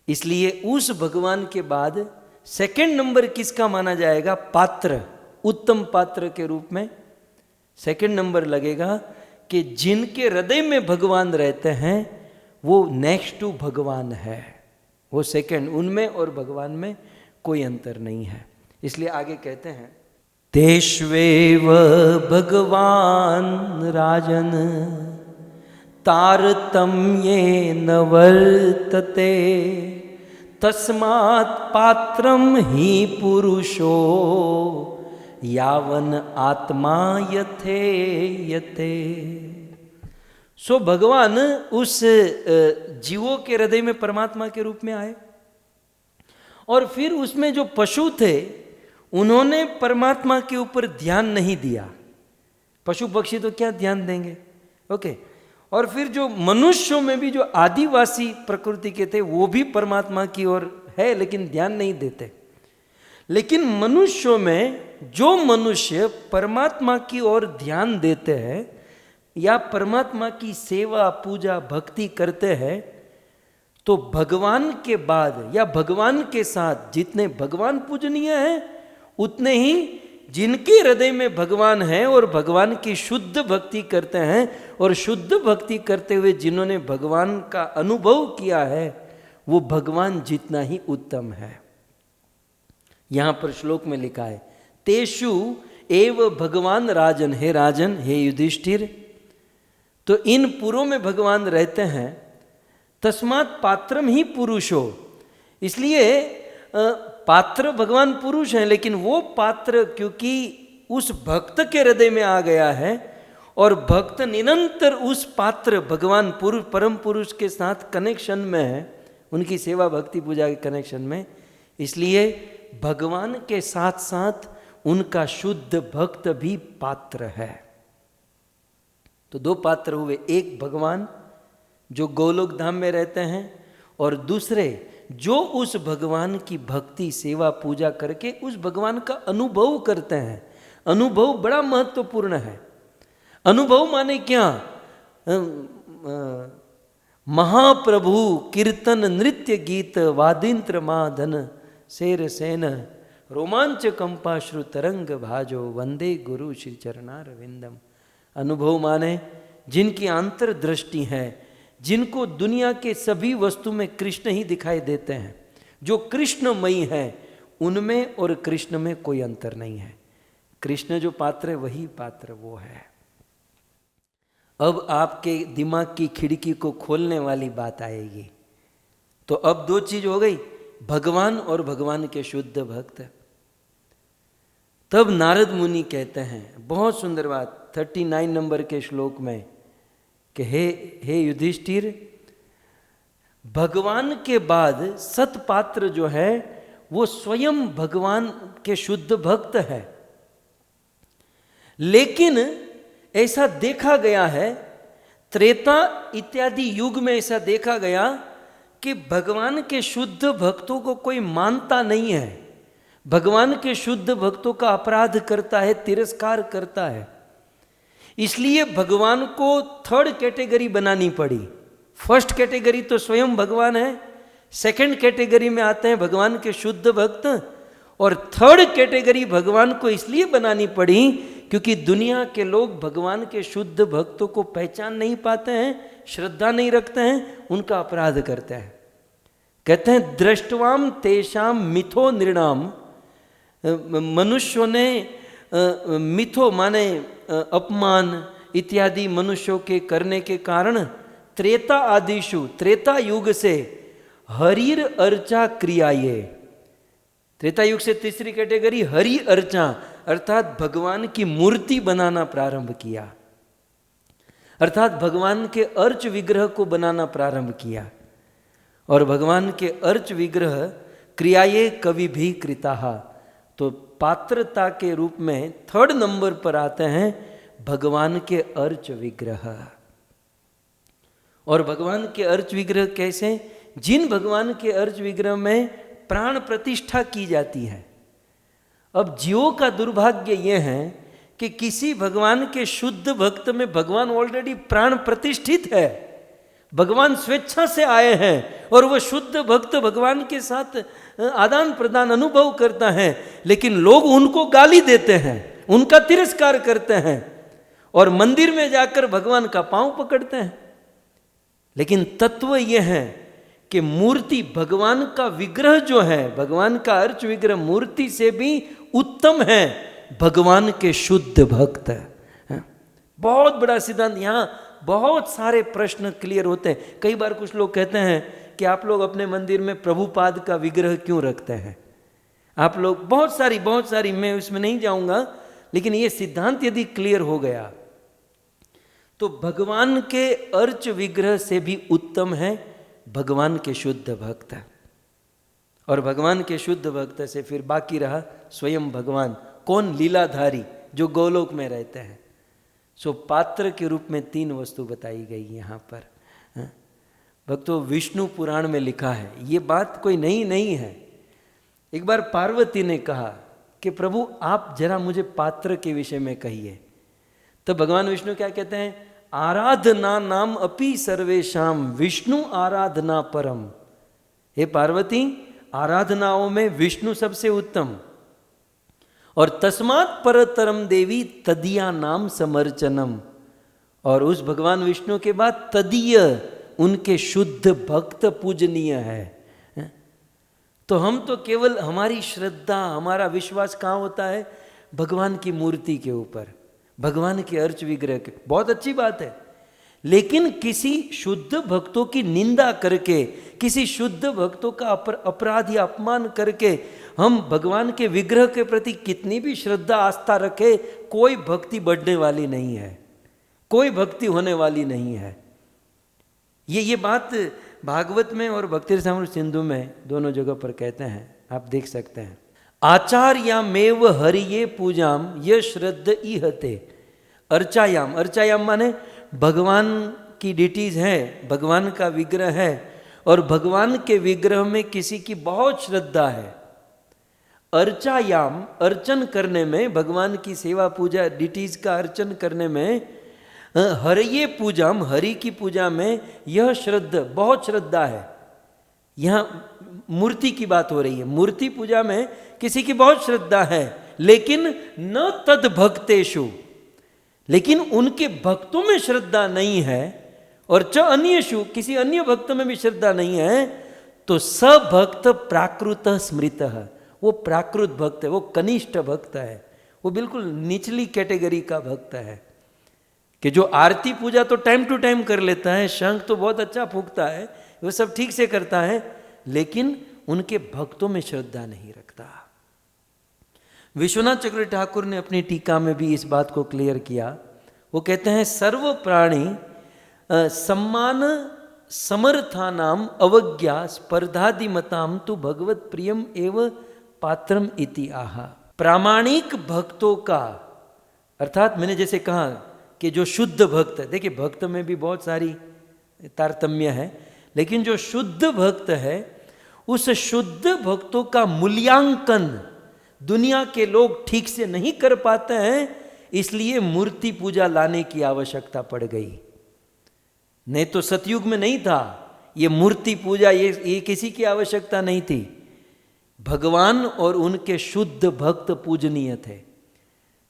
इसलिए उस भगवान के बाद सेकंड नंबर किसका माना जाएगा? पात्र, उत्तम पात्र के रूप में सेकंड नंबर लगेगा कि जिनके हृदय में भगवान रहते हैं, वो नेक्स्ट टू भगवान है, वो सेकंड, उनमें और भगवान में कोई अंतर नहीं है। इसलिए आगे कहते हैं, तेष्वेव भगवान राजन तारतम्येन वर्तते तस्मात् पात्रम ही पुरुषो यावन आत्मा यथे यते। सो भगवान उस जीवों के हृदय में परमात्मा के रूप में आए, और फिर उसमें जो पशु थे उन्होंने परमात्मा के ऊपर ध्यान नहीं दिया। पशु पक्षी तो क्या ध्यान देंगे, ओके। और फिर जो मनुष्यों में भी जो आदिवासी प्रकृति के थे, वो भी परमात्मा की ओर है, लेकिन ध्यान नहीं देते। लेकिन मनुष्यों में जो मनुष्य परमात्मा की ओर ध्यान देते हैं या परमात्मा की सेवा, पूजा, भक्ति करते हैं, तो भगवान के बाद या भगवान के साथ जितने भगवान पूजनीय हैं, उतने ही जिनके हृदय में भगवान है और भगवान की शुद्ध भक्ति करते हैं और शुद्ध भक्ति करते हुए जिन्होंने भगवान का अनुभव किया है वो भगवान जितना ही उत्तम है। यहां पर श्लोक में लिखा है तेषु एव भगवान राजन, हे राजन, हे युधिष्ठिर, तो इन पुरों में भगवान रहते हैं। तस्मात् पात्रम ही पुरुषो, इसलिए पात्र भगवान पुरुष हैं, लेकिन वो पात्र क्योंकि उस भक्त के हृदय में आ गया है और भक्त निरंतर उस पात्र भगवान पुरुष परम पुरुष के साथ कनेक्शन में है, उनकी सेवा भक्ति पूजा के कनेक्शन में, इसलिए भगवान के साथ साथ उनका शुद्ध भक्त भी पात्र है। तो दो पात्र हुए, एक भगवान जो गोलोक धाम में रहते हैं और दूसरे जो उस भगवान की भक्ति सेवा पूजा करके उस भगवान का अनुभव करते हैं। अनुभव बड़ा महत्वपूर्ण है। अनुभव माने क्या? महाप्रभु कीर्तन नृत्य गीत वादिंत्र माधन शेर सेन रोमांच कंपाश्रु तरंग भाजो वंदे गुरु श्री चरणार विंदम। अनुभव माने जिनकी अंतर्दृष्टि है, जिनको दुनिया के सभी वस्तु में कृष्ण ही दिखाई देते हैं, जो कृष्णमयी है, उनमें और कृष्ण में कोई अंतर नहीं है। कृष्ण जो पात्र है वही पात्र वो है। अब आपके दिमाग की खिड़की को खोलने वाली बात आएगी। तो अब दो चीज हो गई, भगवान और भगवान के शुद्ध भक्त। तब नारद मुनि कहते हैं, बहुत सुंदर बात 39 नंबर के श्लोक में, कि हे युधिष्ठिर, भगवान के बाद सतपात्र जो है वो स्वयं भगवान के शुद्ध भक्त है। लेकिन ऐसा देखा गया है, त्रेता इत्यादि युग में ऐसा देखा गया कि भगवान के शुद्ध भक्तों को कोई मानता नहीं है, भगवान के शुद्ध भक्तों का अपराध करता है, तिरस्कार करता है। इसलिए भगवान को थर्ड कैटेगरी बनानी पड़ी। फर्स्ट कैटेगरी तो स्वयं भगवान है, सेकंड कैटेगरी में आते हैं भगवान के शुद्ध भक्त, और थर्ड कैटेगरी भगवान को इसलिए बनानी पड़ी क्योंकि दुनिया के लोग भगवान के शुद्ध भक्तों को पहचान नहीं पाते हैं, श्रद्धा नहीं रखते हैं, उनका अपराध करते हैं। कहते हैं दृष्टवाम तेषाम मिथो नृणाम, मनुष्यों ने मिथो माने अपमान इत्यादि मनुष्यों के करने के कारण त्रेता आदिशु, त्रेता युग से हरिर अर्चा क्रियाये, त्रेता युग से तीसरी कैटेगरी हरि अर्चा अर्थात भगवान की मूर्ति बनाना प्रारंभ किया, अर्थात भगवान के अर्च विग्रह को बनाना प्रारंभ किया। और भगवान के अर्च विग्रह क्रियाये कवि भी कृताहा, तो पात्रता के रूप में थर्ड नंबर पर आते हैं भगवान के अर्च विग्रह। और भगवान के अर्च विग्रह कैसे? जिन भगवान के अर्च विग्रह में प्राण प्रतिष्ठा की जाती है। अब जीवों का दुर्भाग्य यह है कि किसी भगवान के शुद्ध भक्त में भगवान ऑलरेडी प्राण प्रतिष्ठित है, भगवान स्वेच्छा से आए हैं और वह शुद्ध भक्त भगवान के साथ आदान प्रदान अनुभव करता है, लेकिन लोग उनको गाली देते हैं, उनका तिरस्कार करते हैं और मंदिर में जाकर भगवान का पांव पकड़ते हैं। लेकिन तत्व यह है कि मूर्ति भगवान का विग्रह जो है, भगवान का अर्च विग्रह मूर्ति से भी उत्तम है भगवान के शुद्ध भक्त। बहुत बड़ा सिद्धांत, यहाँ बहुत सारे प्रश्न क्लियर होते हैं। कई बार कुछ लोग कहते हैं कि आप लोग अपने मंदिर में प्रभुपाद का विग्रह क्यों रखते हैं? आप लोग बहुत सारी मैं उसमें नहीं जाऊंगा, लेकिन ये सिद्धांत यदि क्लियर हो गया तो भगवान के अर्च विग्रह से भी उत्तम है भगवान के शुद्ध भक्त। और भगवान के शुद्ध भक्त से फिर बाकी रहा स्वयं भगवान। कौन? लीलाधारी जो गोलोक में रहते हैं। सो पात्र के रूप में तीन वस्तु बताई गई यहाँ पर। भक्तों, विष्णु पुराण में लिखा है, ये बात कोई नई नहीं है। एक बार पार्वती ने कहा कि प्रभु आप जरा मुझे पात्र के विषय में कहिए। तो भगवान विष्णु क्या कहते हैं? आराधना नाम अपि सर्वेशाम विष्णु आराधना परम। हे पार्वती, आराधनाओं में विष्णु सबसे उत्तम। और तस्मात् परतरम देवी तदीया नाम समर्चनम, और उस भगवान विष्णु के बाद तदीय उनके शुद्ध भक्त पूजनीय है। तो हम तो केवल हमारी श्रद्धा, हमारा विश्वास कहाँ होता है? भगवान की मूर्ति के ऊपर, भगवान के अर्च विग्रह के। बहुत अच्छी बात है, लेकिन किसी शुद्ध भक्तों की निंदा करके, किसी शुद्ध भक्तों का अपराध या अपमान करके हम भगवान के विग्रह के प्रति कितनी भी श्रद्धा आस्था रखे, कोई भक्ति बढ़ने वाली नहीं है, कोई भक्ति होने वाली नहीं है। ये बात भागवत में और भक्ति रसामृत सिंधु में दोनों जगह पर कहते हैं, आप देख सकते हैं। आचार्यामेव हरिये पूजाम ये श्रद्ध इहते। अर्चायाम, अर्चायाम माने भगवान की डिटीज है, भगवान का विग्रह है, और भगवान के विग्रह में किसी की बहुत श्रद्धा है। अर्चायाम, अर्चन करने में, भगवान की सेवा पूजा डिटीज का अर्चन करने में, हरिये पूजाम, हरि की पूजा में यह श्रद्धा, बहुत श्रद्धा है। यहाँ मूर्ति की बात हो रही है, मूर्ति पूजा में किसी की बहुत श्रद्धा है, लेकिन न तद भक्तेषु, लेकिन उनके भक्तों में श्रद्धा नहीं है, और च अन्येषु, किसी अन्य भक्त में भी श्रद्धा नहीं है, तो सभक्त प्राकृत स्मृत, वो प्राकृत भक्त है, वो कनिष्ठ भक्त है, वो बिल्कुल निचली कैटेगरी का भक्त है। कि जो आरती पूजा तो टाइम टू टाइम कर लेता है, शंख तो बहुत अच्छा फूंकता है, वो सब ठीक से करता है, लेकिन उनके भक्तों में श्रद्धा नहीं रखता। विश्वनाथ चक्रवर्ती ठाकुर ने अपनी टीका में भी इस बात को क्लियर किया। वो कहते हैं सर्व प्राणी सम्मान समर्थानाम अवज्ञा स्पर्धादिमताम तु भगवत प्रियम एव पात्रम इति आहा। प्रामाणिक भक्तों का, अर्थात मैंने जैसे कहा कि जो शुद्ध भक्त, देखिए भक्त में भी बहुत सारी तारतम्य है, लेकिन जो शुद्ध भक्त है, उस शुद्ध भक्तों का मूल्यांकन दुनिया के लोग ठीक से नहीं कर पाते हैं, इसलिए मूर्ति पूजा लाने की आवश्यकता पड़ गई। नहीं तो सतयुग में नहीं था ये मूर्ति पूजा, ये किसी की आवश्यकता नहीं थी। भगवान और उनके शुद्ध भक्त पूजनीय थे,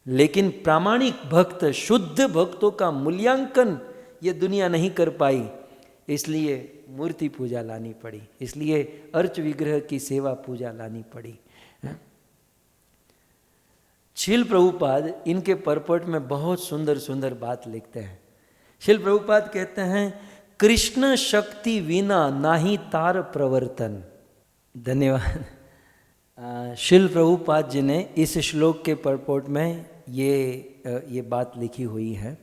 लेकिन प्रामाणिक भक्त, शुद्ध भक्तों का मूल्यांकन ये दुनिया नहीं कर पाई, इसलिए मूर्ति पूजा लानी पड़ी, इसलिए अर्च विग्रह की सेवा पूजा लानी पड़ी। शिल प्रभुपाद इनके परपट में बहुत सुंदर सुंदर बात लिखते हैं। शिल प्रभुपाद कहते हैं कृष्ण शक्ति विना नाही तार प्रवर्तन। धन्यवाद। शिल प्रभुपाद जी ने इस श्लोक के परपोट में ये बात लिखी हुई है।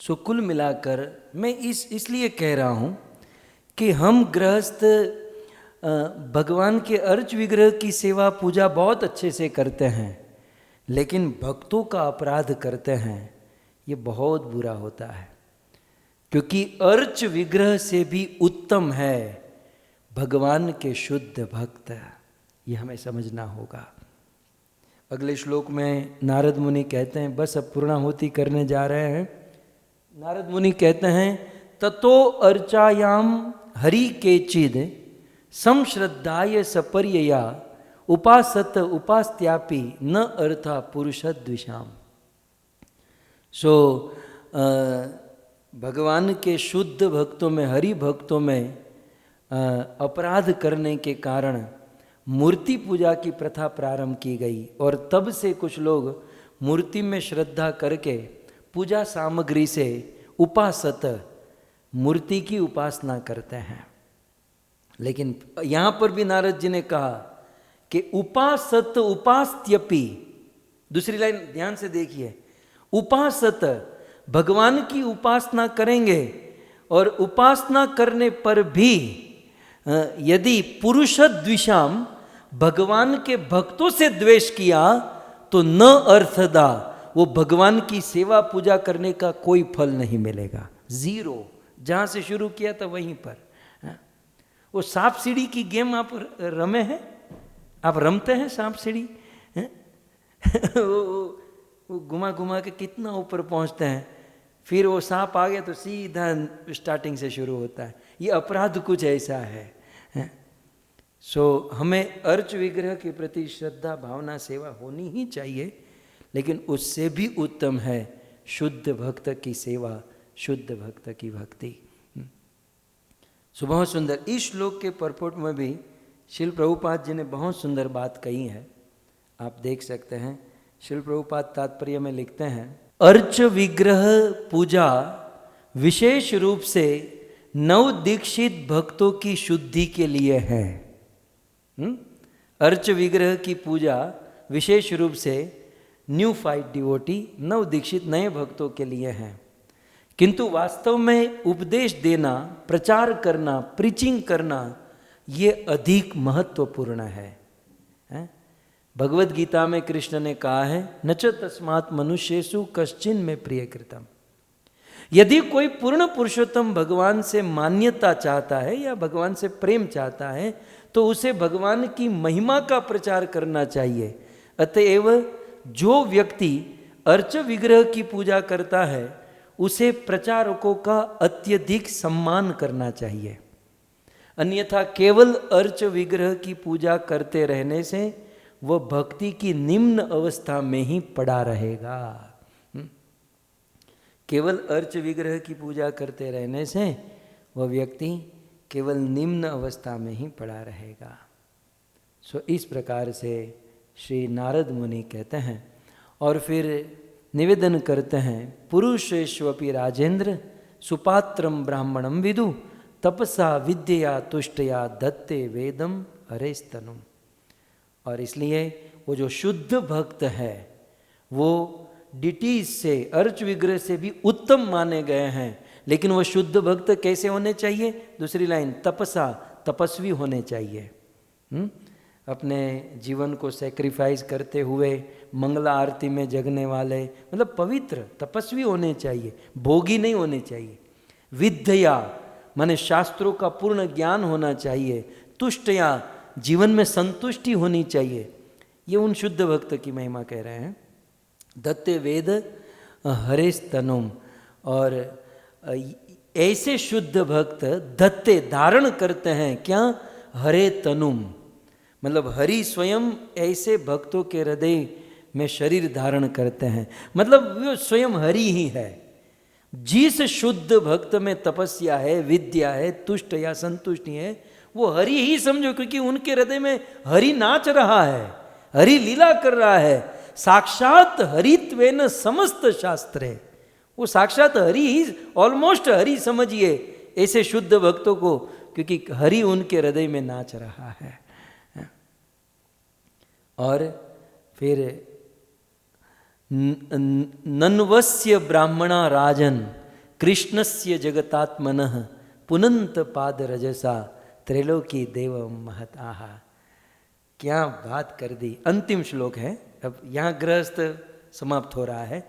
सो कुल मिलाकर मैं इसलिए कह रहा हूँ कि हम गृहस्थ भगवान के अर्च विग्रह की सेवा पूजा बहुत अच्छे से करते हैं, लेकिन भक्तों का अपराध करते हैं, ये बहुत बुरा होता है। क्योंकि अर्च विग्रह से भी उत्तम है भगवान के शुद्ध भक्त, ये हमें समझना होगा। अगले श्लोक में नारद मुनि कहते हैं, बस अब पूर्णाहुति करने जा रहे हैं। नारद मुनि कहते हैं ततो अर्चायाम हरि के चिद संश्रद्धाय सपर्यया उपासत उपास्त्यापि न अर्था पुरुषद्विषाम। सो भगवान के शुद्ध भक्तों में, हरि भक्तों में अपराध करने के कारण मूर्ति पूजा की प्रथा प्रारंभ की गई, और तब से कुछ लोग मूर्ति में श्रद्धा करके पूजा सामग्री से उपासत, मूर्ति की उपासना करते हैं। लेकिन यहाँ पर भी नारद जी ने कहा कि उपासत उपास्त्यपि, दूसरी लाइन ध्यान से देखिए, उपासत भगवान की उपासना करेंगे, और उपासना करने पर भी यदि पुरुष द्विषाम, भगवान के भक्तों से द्वेष किया तो न अर्थदा, वो भगवान की सेवा पूजा करने का कोई फल नहीं मिलेगा, जीरो। जहाँ से शुरू किया था वहीं पर। वो सांप सीढ़ी की गेम आप रमे हैं? आप रमते हैं सांप सीढ़ी? वो घुमा घुमा के कितना ऊपर पहुँचते हैं, फिर वो सांप आ गया तो सीधा स्टार्टिंग से शुरू होता है। ये अपराध कुछ ऐसा है। हमें अर्च विग्रह के प्रति श्रद्धा भावना सेवा होनी ही चाहिए, लेकिन उससे भी उत्तम है शुद्ध भक्त की सेवा, शुद्ध भक्त की भक्ति। बहुत सुंदर इस श्लोक के परपोट में भी श्रील प्रभुपाद जी ने बहुत सुंदर बात कही है, आप देख सकते हैं। श्रील प्रभुपाद तात्पर्य में लिखते हैं, अर्च विग्रह पूजा विशेष रूप से नव दीक्षित भक्तों की शुद्धि के लिए है। अर्च विग्रह की पूजा विशेष रूप से न्यू फाइट डिवोटी, नव दीक्षित नए भक्तों के लिए है, किंतु वास्तव में उपदेश देना, प्रचार करना, प्रीचिंग करना ये अधिक महत्वपूर्ण है। भगवद गीता में कृष्ण ने कहा है, न च तस्मात् मनुष्येषु कश्चिन में प्रिय कृतम। यदि कोई पूर्ण पुरुषोत्तम भगवान से मान्यता चाहता है या भगवान से प्रेम चाहता है तो उसे भगवान की महिमा का प्रचार करना चाहिए। अतएव जो व्यक्ति अर्च विग्रह की पूजा करता है उसे प्रचारकों का अत्यधिक सम्मान करना चाहिए, अन्यथा केवल अर्च विग्रह की पूजा करते रहने से वह भक्ति की निम्न अवस्था में ही पड़ा रहेगा। केवल अर्च विग्रह की पूजा करते रहने से वह व्यक्ति केवल निम्न अवस्था में ही पड़ा रहेगा। इस प्रकार से श्री नारद मुनि कहते हैं और फिर निवेदन करते हैं, पुरुषेष्वपि राजेंद्र सुपात्रम ब्राह्मणम विदु तपसा विद्या तुष्टया दत्ते वेदम हरेस्तनुम। और इसलिए वो जो शुद्ध भक्त है वो डिटीज से, अर्च विग्रह से भी उत्तम माने गए हैं, लेकिन वो शुद्ध भक्त कैसे होने चाहिए? दूसरी लाइन, तपसा, तपस्वी होने चाहिए। अपने जीवन को सेक्रीफाइस करते हुए मंगला आरती में जगने वाले, मतलब पवित्र तपस्वी होने चाहिए, भोगी नहीं होने चाहिए। विद्या माने शास्त्रों का पूर्ण ज्ञान होना चाहिए। तुष्टया, जीवन में संतुष्टि होनी चाहिए। ये उन शुद्ध भक्त की महिमा कह रहे हैं। दत्ते वेद हरेस्तनुम, और ऐसे शुद्ध भक्त दत्ते धारण करते हैं क्या? हरे तनुम, मतलब हरि स्वयं ऐसे भक्तों के हृदय में शरीर धारण करते हैं, मतलब वो स्वयं हरि ही है। जिस शुद्ध भक्त में तपस्या है, विद्या है, तुष्ट या संतुष्टि है, वो हरि ही समझो, क्योंकि उनके हृदय में हरि नाच रहा है, हरि लीला कर रहा है। साक्षात हरित्वेन समस्त शास्त्रे, वो साक्षात हरि ही, ऑलमोस्ट हरि समझिए ऐसे शुद्ध भक्तों को, क्योंकि हरि उनके हृदय में नाच रहा है। और फिर नन्वस्य ब्राह्मणा राजन कृष्णस्य जगतात्मनः पुनंत पाद रजसा त्रैलोकी देव महत आहा। क्या बात कर दी। अंतिम श्लोक है, अब यहाँ गृहस्थ समाप्त हो रहा है,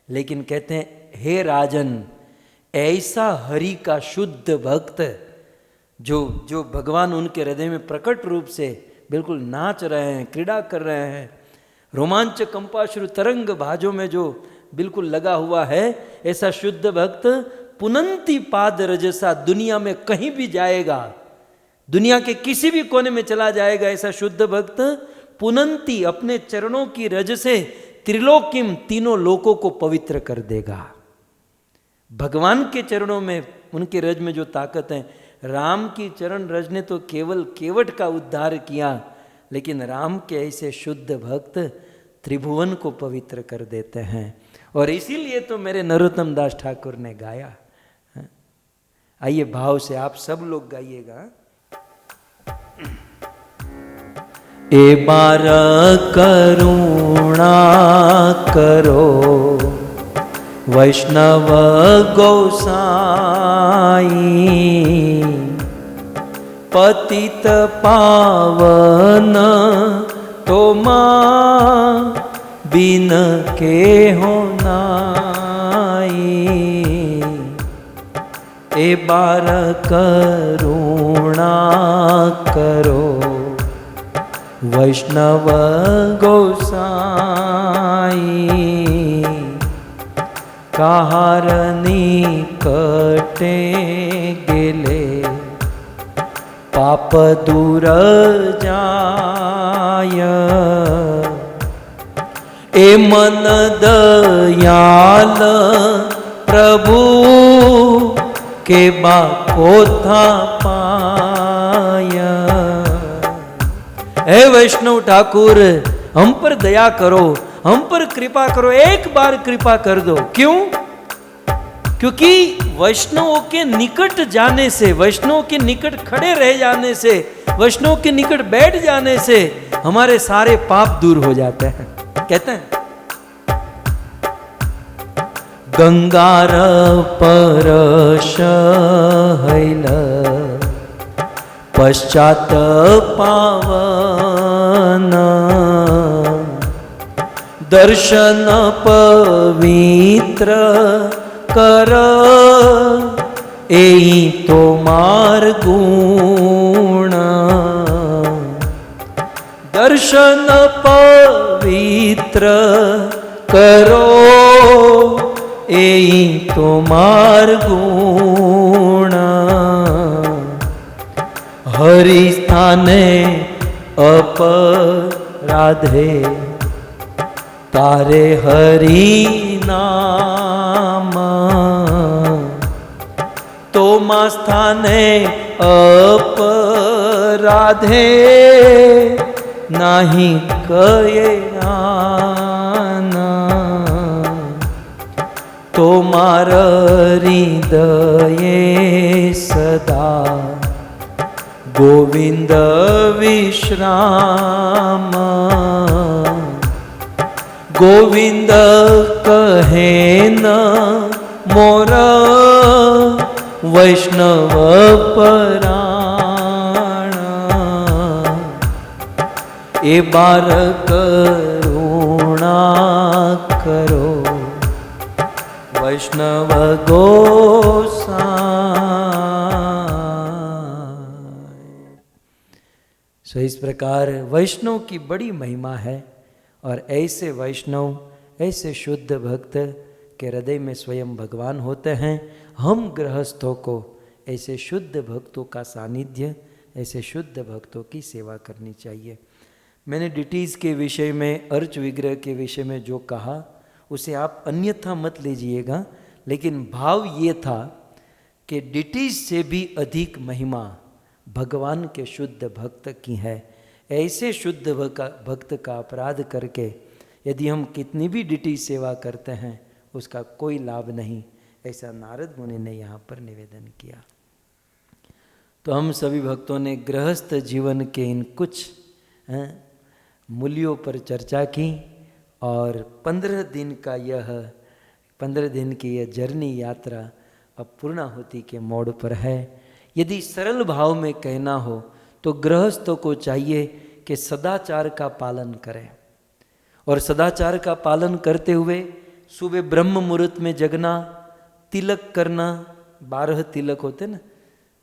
लेकिन कहते हैं हे राजन, ऐसा हरि का शुद्ध भक्त जो भगवान उनके हृदय में प्रकट रूप से बिल्कुल नाच रहे हैं, क्रीड़ा कर रहे हैं, रोमांच कंपाश्रु तरंग भाजों में जो बिल्कुल लगा हुआ है, ऐसा शुद्ध भक्त पुनंती पाद रजसा, दुनिया में कहीं भी जाएगा, दुनिया के किसी भी कोने में चला जाएगा, ऐसा शुद्ध भक्त पुनंती अपने चरणों की रज से त्रिलोकिम, तीनों लोकों को पवित्र कर देगा। भगवान के चरणों में, उनके रज में जो ताकत है, राम की चरण रज ने तो केवल केवट का उद्धार किया, लेकिन राम के ऐसे शुद्ध भक्त त्रिभुवन को पवित्र कर देते हैं। और इसीलिए तो मेरे नरोत्तम दास ठाकुर ने गाया। आइए भाव से आप सब लोग गाइएगा। ए बार करुणा करो वैष्णव गोसाई, पतित पावन तो मां बिन के हो नाई। ए बार करुणा करो वैष्णव गोसाई, कहार निकटे गेले पाप दूर जाय। ए मन दयाल प्रभु के बाको था पाया। हे वैष्णव ठाकुर, हम पर दया करो, हम पर कृपा करो, एक बार कृपा कर दो। क्यों? क्योंकि वैष्णवों के निकट जाने से, वैष्णव के निकट खड़े रह जाने से, वैष्णव के निकट बैठ जाने से हमारे सारे पाप दूर हो जाते हैं। कहते हैं गंगार परश हैल पश्चात पावन, दर्शन पवित्र कर एई तो मार्गुण। दर्शन पवित्र करो एई तो मार्गुण। हरि स्थाने अपराधे तारे हरि नाम। तो मा स्थाने अपराधे नाही कये आना। तो मार हृदये सदा गोविंद विश्राम। गोविंद कहे न मोर वैष्णव पराण। ए बार करुणा करो वैष्णव गोसाई। सो इस प्रकार वैष्णव की बड़ी महिमा है, और ऐसे वैष्णव, ऐसे शुद्ध भक्त के हृदय में स्वयं भगवान होते हैं। हम गृहस्थों को ऐसे शुद्ध भक्तों का सानिध्य, ऐसे शुद्ध भक्तों की सेवा करनी चाहिए। मैंने डिटीज़ के विषय में, अर्च विग्रह के विषय में जो कहा उसे आप अन्यथा मत लीजिएगा, लेकिन भाव ये था कि डिटीज से भी अधिक महिमा भगवान के शुद्ध भक्त की है। ऐसे शुद्ध भक्त का अपराध करके यदि हम कितनी भी डिटीज सेवा करते हैं उसका कोई लाभ नहीं, ऐसा नारद मुनि ने यहाँ पर निवेदन किया। तो हम सभी भक्तों ने गृहस्थ जीवन के इन कुछ मूल्यों पर चर्चा की, और 15 दिन की यह जर्नी यात्रा अब पूर्णाहुति के मोड़ पर है। यदि सरल भाव में कहना हो तो गृहस्थों को चाहिए कि सदाचार का पालन करें, और सदाचार का पालन करते हुए सुबह ब्रह्म मुहूर्त में जगना, तिलक करना, 12 तिलक होते ना,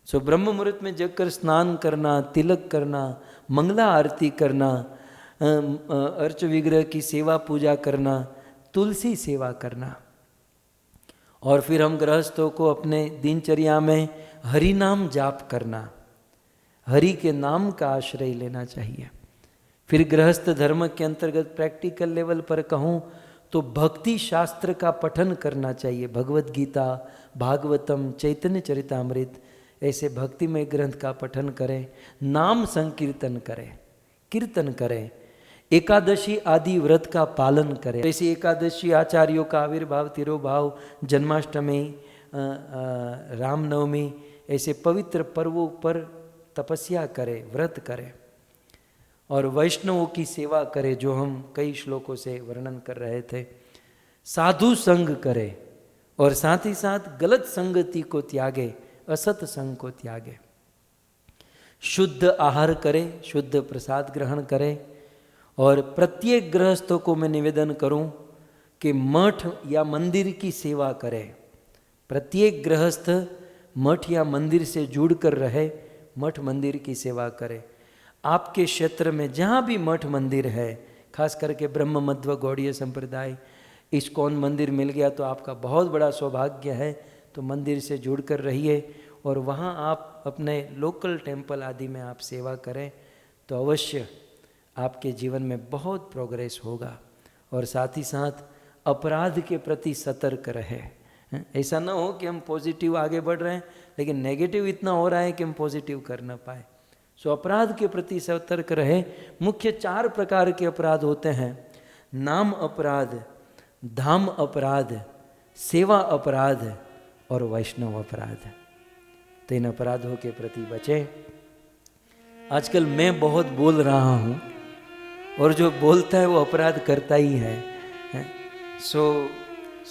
सो ब्रह्म मुहूर्त में जगकर स्नान करना, तिलक करना, मंगला आरती करना, अर्च विग्रह की सेवा पूजा करना, तुलसी सेवा करना। और फिर हम गृहस्थों को अपने दिनचर्या में हरि नाम जाप करना, हरि के नाम का आश्रय लेना चाहिए। फिर गृहस्थ धर्म के अंतर्गत प्रैक्टिकल लेवल पर कहूँ तो भक्ति शास्त्र का पठन करना चाहिए। भगवत गीता, भागवतम, चैतन्य चरितामृत ऐसे भक्तिमय ग्रंथ का पठन करें, नाम संकीर्तन करें, कीर्तन करें, एकादशी आदि व्रत का पालन करें। जैसे एकादशी आचार्यों का आविर्भाव, तिरोभाव, जन्माष्टमी, रामनवमी ऐसे पवित्र पर्वों पर तपस्या करें, व्रत करें, और वैष्णवों की सेवा करें जो हम कई श्लोकों से वर्णन कर रहे थे। साधु संग करें, और साथ ही साथ गलत संगति को त्यागे, असत संग को त्यागे। शुद्ध आहार करें, शुद्ध प्रसाद ग्रहण करें। और प्रत्येक गृहस्थों को मैं निवेदन करूं कि मठ या मंदिर की सेवा करें। प्रत्येक गृहस्थ मठ या मंदिर से जुड़कर रहे, मठ मंदिर की सेवा करे। आपके क्षेत्र में जहाँ भी मठ मंदिर है, खास करके ब्रह्म मध्व गौड़ीय संप्रदाय, इस्कॉन मंदिर मिल गया तो आपका बहुत बड़ा सौभाग्य है। तो मंदिर से जुड़कर रहिए, और वहाँ आप अपने लोकल टेम्पल आदि में आप सेवा करें तो अवश्य आपके जीवन में बहुत प्रोग्रेस होगा। और साथ ही साथ अपराध के प्रति सतर्क रहे। ऐसा ना हो कि हम पॉजिटिव आगे बढ़ रहे हैं लेकिन नेगेटिव इतना हो रहा है कि हम पॉजिटिव कर ना पाए। सो अपराध के प्रति सतर्क रहे। मुख्य 4 प्रकार के अपराध होते हैं: नाम अपराध, धाम अपराध, सेवा अपराध और वैष्णव अपराध। तो इन अपराधों के प्रति बचें। आजकल मैं बहुत बोल रहा हूँ और जो बोलता है वो अपराध करता ही है। सो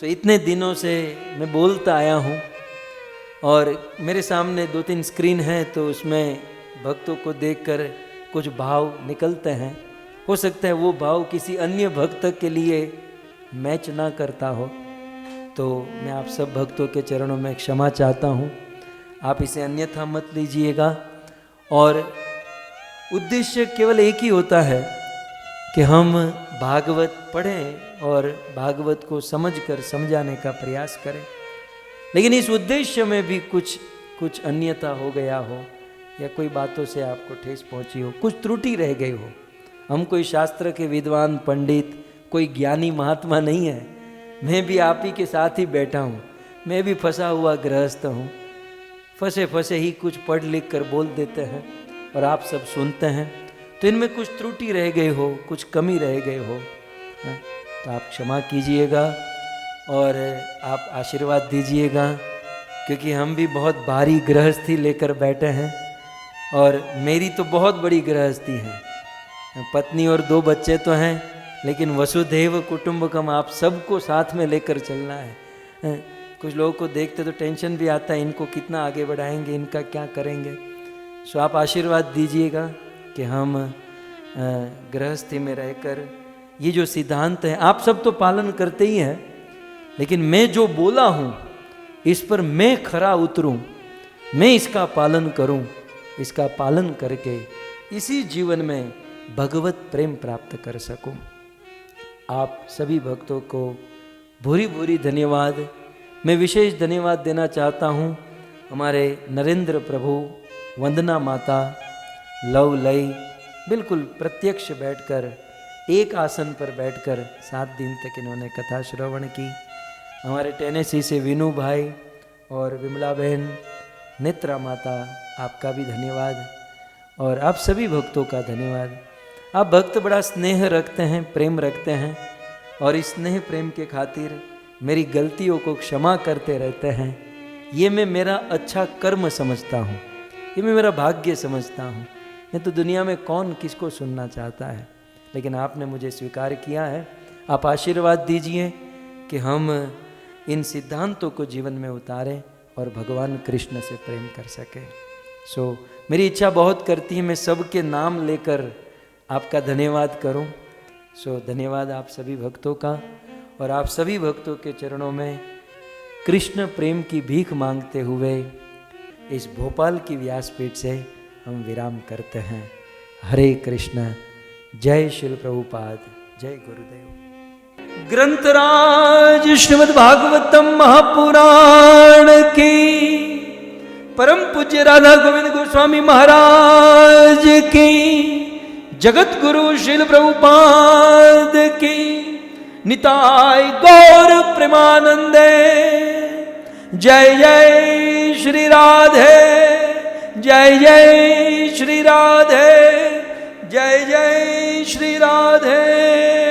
इतने दिनों से मैं बोलता आया हूँ और मेरे सामने 2-3 स्क्रीन हैं तो उसमें भक्तों को देखकर कुछ भाव निकलते हैं। हो सकता है वो भाव किसी अन्य भक्त के लिए मैच ना करता हो, तो मैं आप सब भक्तों के चरणों में क्षमा चाहता हूँ। आप इसे अन्यथा मत लीजिएगा। और उद्देश्य केवल एक ही होता है कि हम भागवत पढ़ें और भागवत को समझकर समझाने का प्रयास करें। लेकिन इस उद्देश्य में भी कुछ अन्यथा हो गया हो या कोई बातों से आपको ठेस पहुंची हो, कुछ त्रुटि रह गई हो। हम कोई शास्त्र के विद्वान पंडित, कोई ज्ञानी महात्मा नहीं है। मैं भी आप ही के साथ ही बैठा हूँ। मैं भी फंसा हुआ गृहस्थ हूँ। फंसे फंसे ही कुछ पढ़ लिख कर बोल देते हैं और आप सब सुनते हैं। तो इनमें कुछ त्रुटि रह गई हो, कुछ कमी रह गई हो, तो आप क्षमा कीजिएगा और आप आशीर्वाद दीजिएगा, क्योंकि हम भी बहुत भारी गृहस्थी लेकर बैठे हैं। और मेरी तो बहुत बड़ी गृहस्थी है, पत्नी और 2 बच्चे तो हैं, लेकिन वसुधैव कुटुंबकम आप सबको साथ में लेकर चलना है। कुछ लोगों को देखते तो टेंशन भी आता है, इनको कितना आगे बढ़ाएंगे, इनका क्या करेंगे। सो आप आशीर्वाद दीजिएगा कि हम गृहस्थी में रहकर ये जो सिद्धांत है आप सब तो पालन करते ही हैं, लेकिन मैं जो बोला हूँ इस पर मैं खरा उतरूँ, मैं इसका पालन करूँ, इसका पालन करके इसी जीवन में भगवत प्रेम प्राप्त कर सकूं। आप सभी भक्तों को भूरी भूरी धन्यवाद। मैं विशेष धन्यवाद देना चाहता हूं हमारे नरेंद्र प्रभु, वंदना माता, लव लई, बिल्कुल प्रत्यक्ष बैठकर एक आसन पर बैठकर 7 दिन तक इन्होंने कथा श्रवण की। हमारे टेनेसी से विनू भाई और विमला बहन, नेत्रा माता, आपका भी धन्यवाद और आप सभी भक्तों का धन्यवाद। आप भक्त बड़ा स्नेह रखते हैं, प्रेम रखते हैं और इस स्नेह प्रेम के खातिर मेरी गलतियों को क्षमा करते रहते हैं। ये मैं मेरा अच्छा कर्म समझता हूँ, ये मैं मेरा भाग्य समझता हूँ। नहीं तो दुनिया में कौन किसको सुनना चाहता है, लेकिन आपने मुझे स्वीकार किया है। आप आशीर्वाद दीजिए कि हम इन सिद्धांतों को जीवन में उतारें और भगवान कृष्ण से प्रेम कर सकें। सो मेरी इच्छा बहुत करती है मैं सबके नाम लेकर आपका धन्यवाद करूं। सो धन्यवाद आप सभी भक्तों का, और आप सभी भक्तों के चरणों में कृष्ण प्रेम की भीख मांगते हुए इस भोपाल की व्यासपीठ से हम विराम करते हैं। हरे कृष्ण। जय श्रील प्रभुपाद, जय गुरुदेव। ग्रंथराज श्रीमद् भागवतम महापुराण की, परम पूज्य राधा गोविंद गोस्वामी महाराज की, जगत गुरु श्रील प्रभुपाद की, निताय गौर प्रेमानंदे। जय जय श्री राधे, जय जय श्री राधे, जय जय श्री राधे।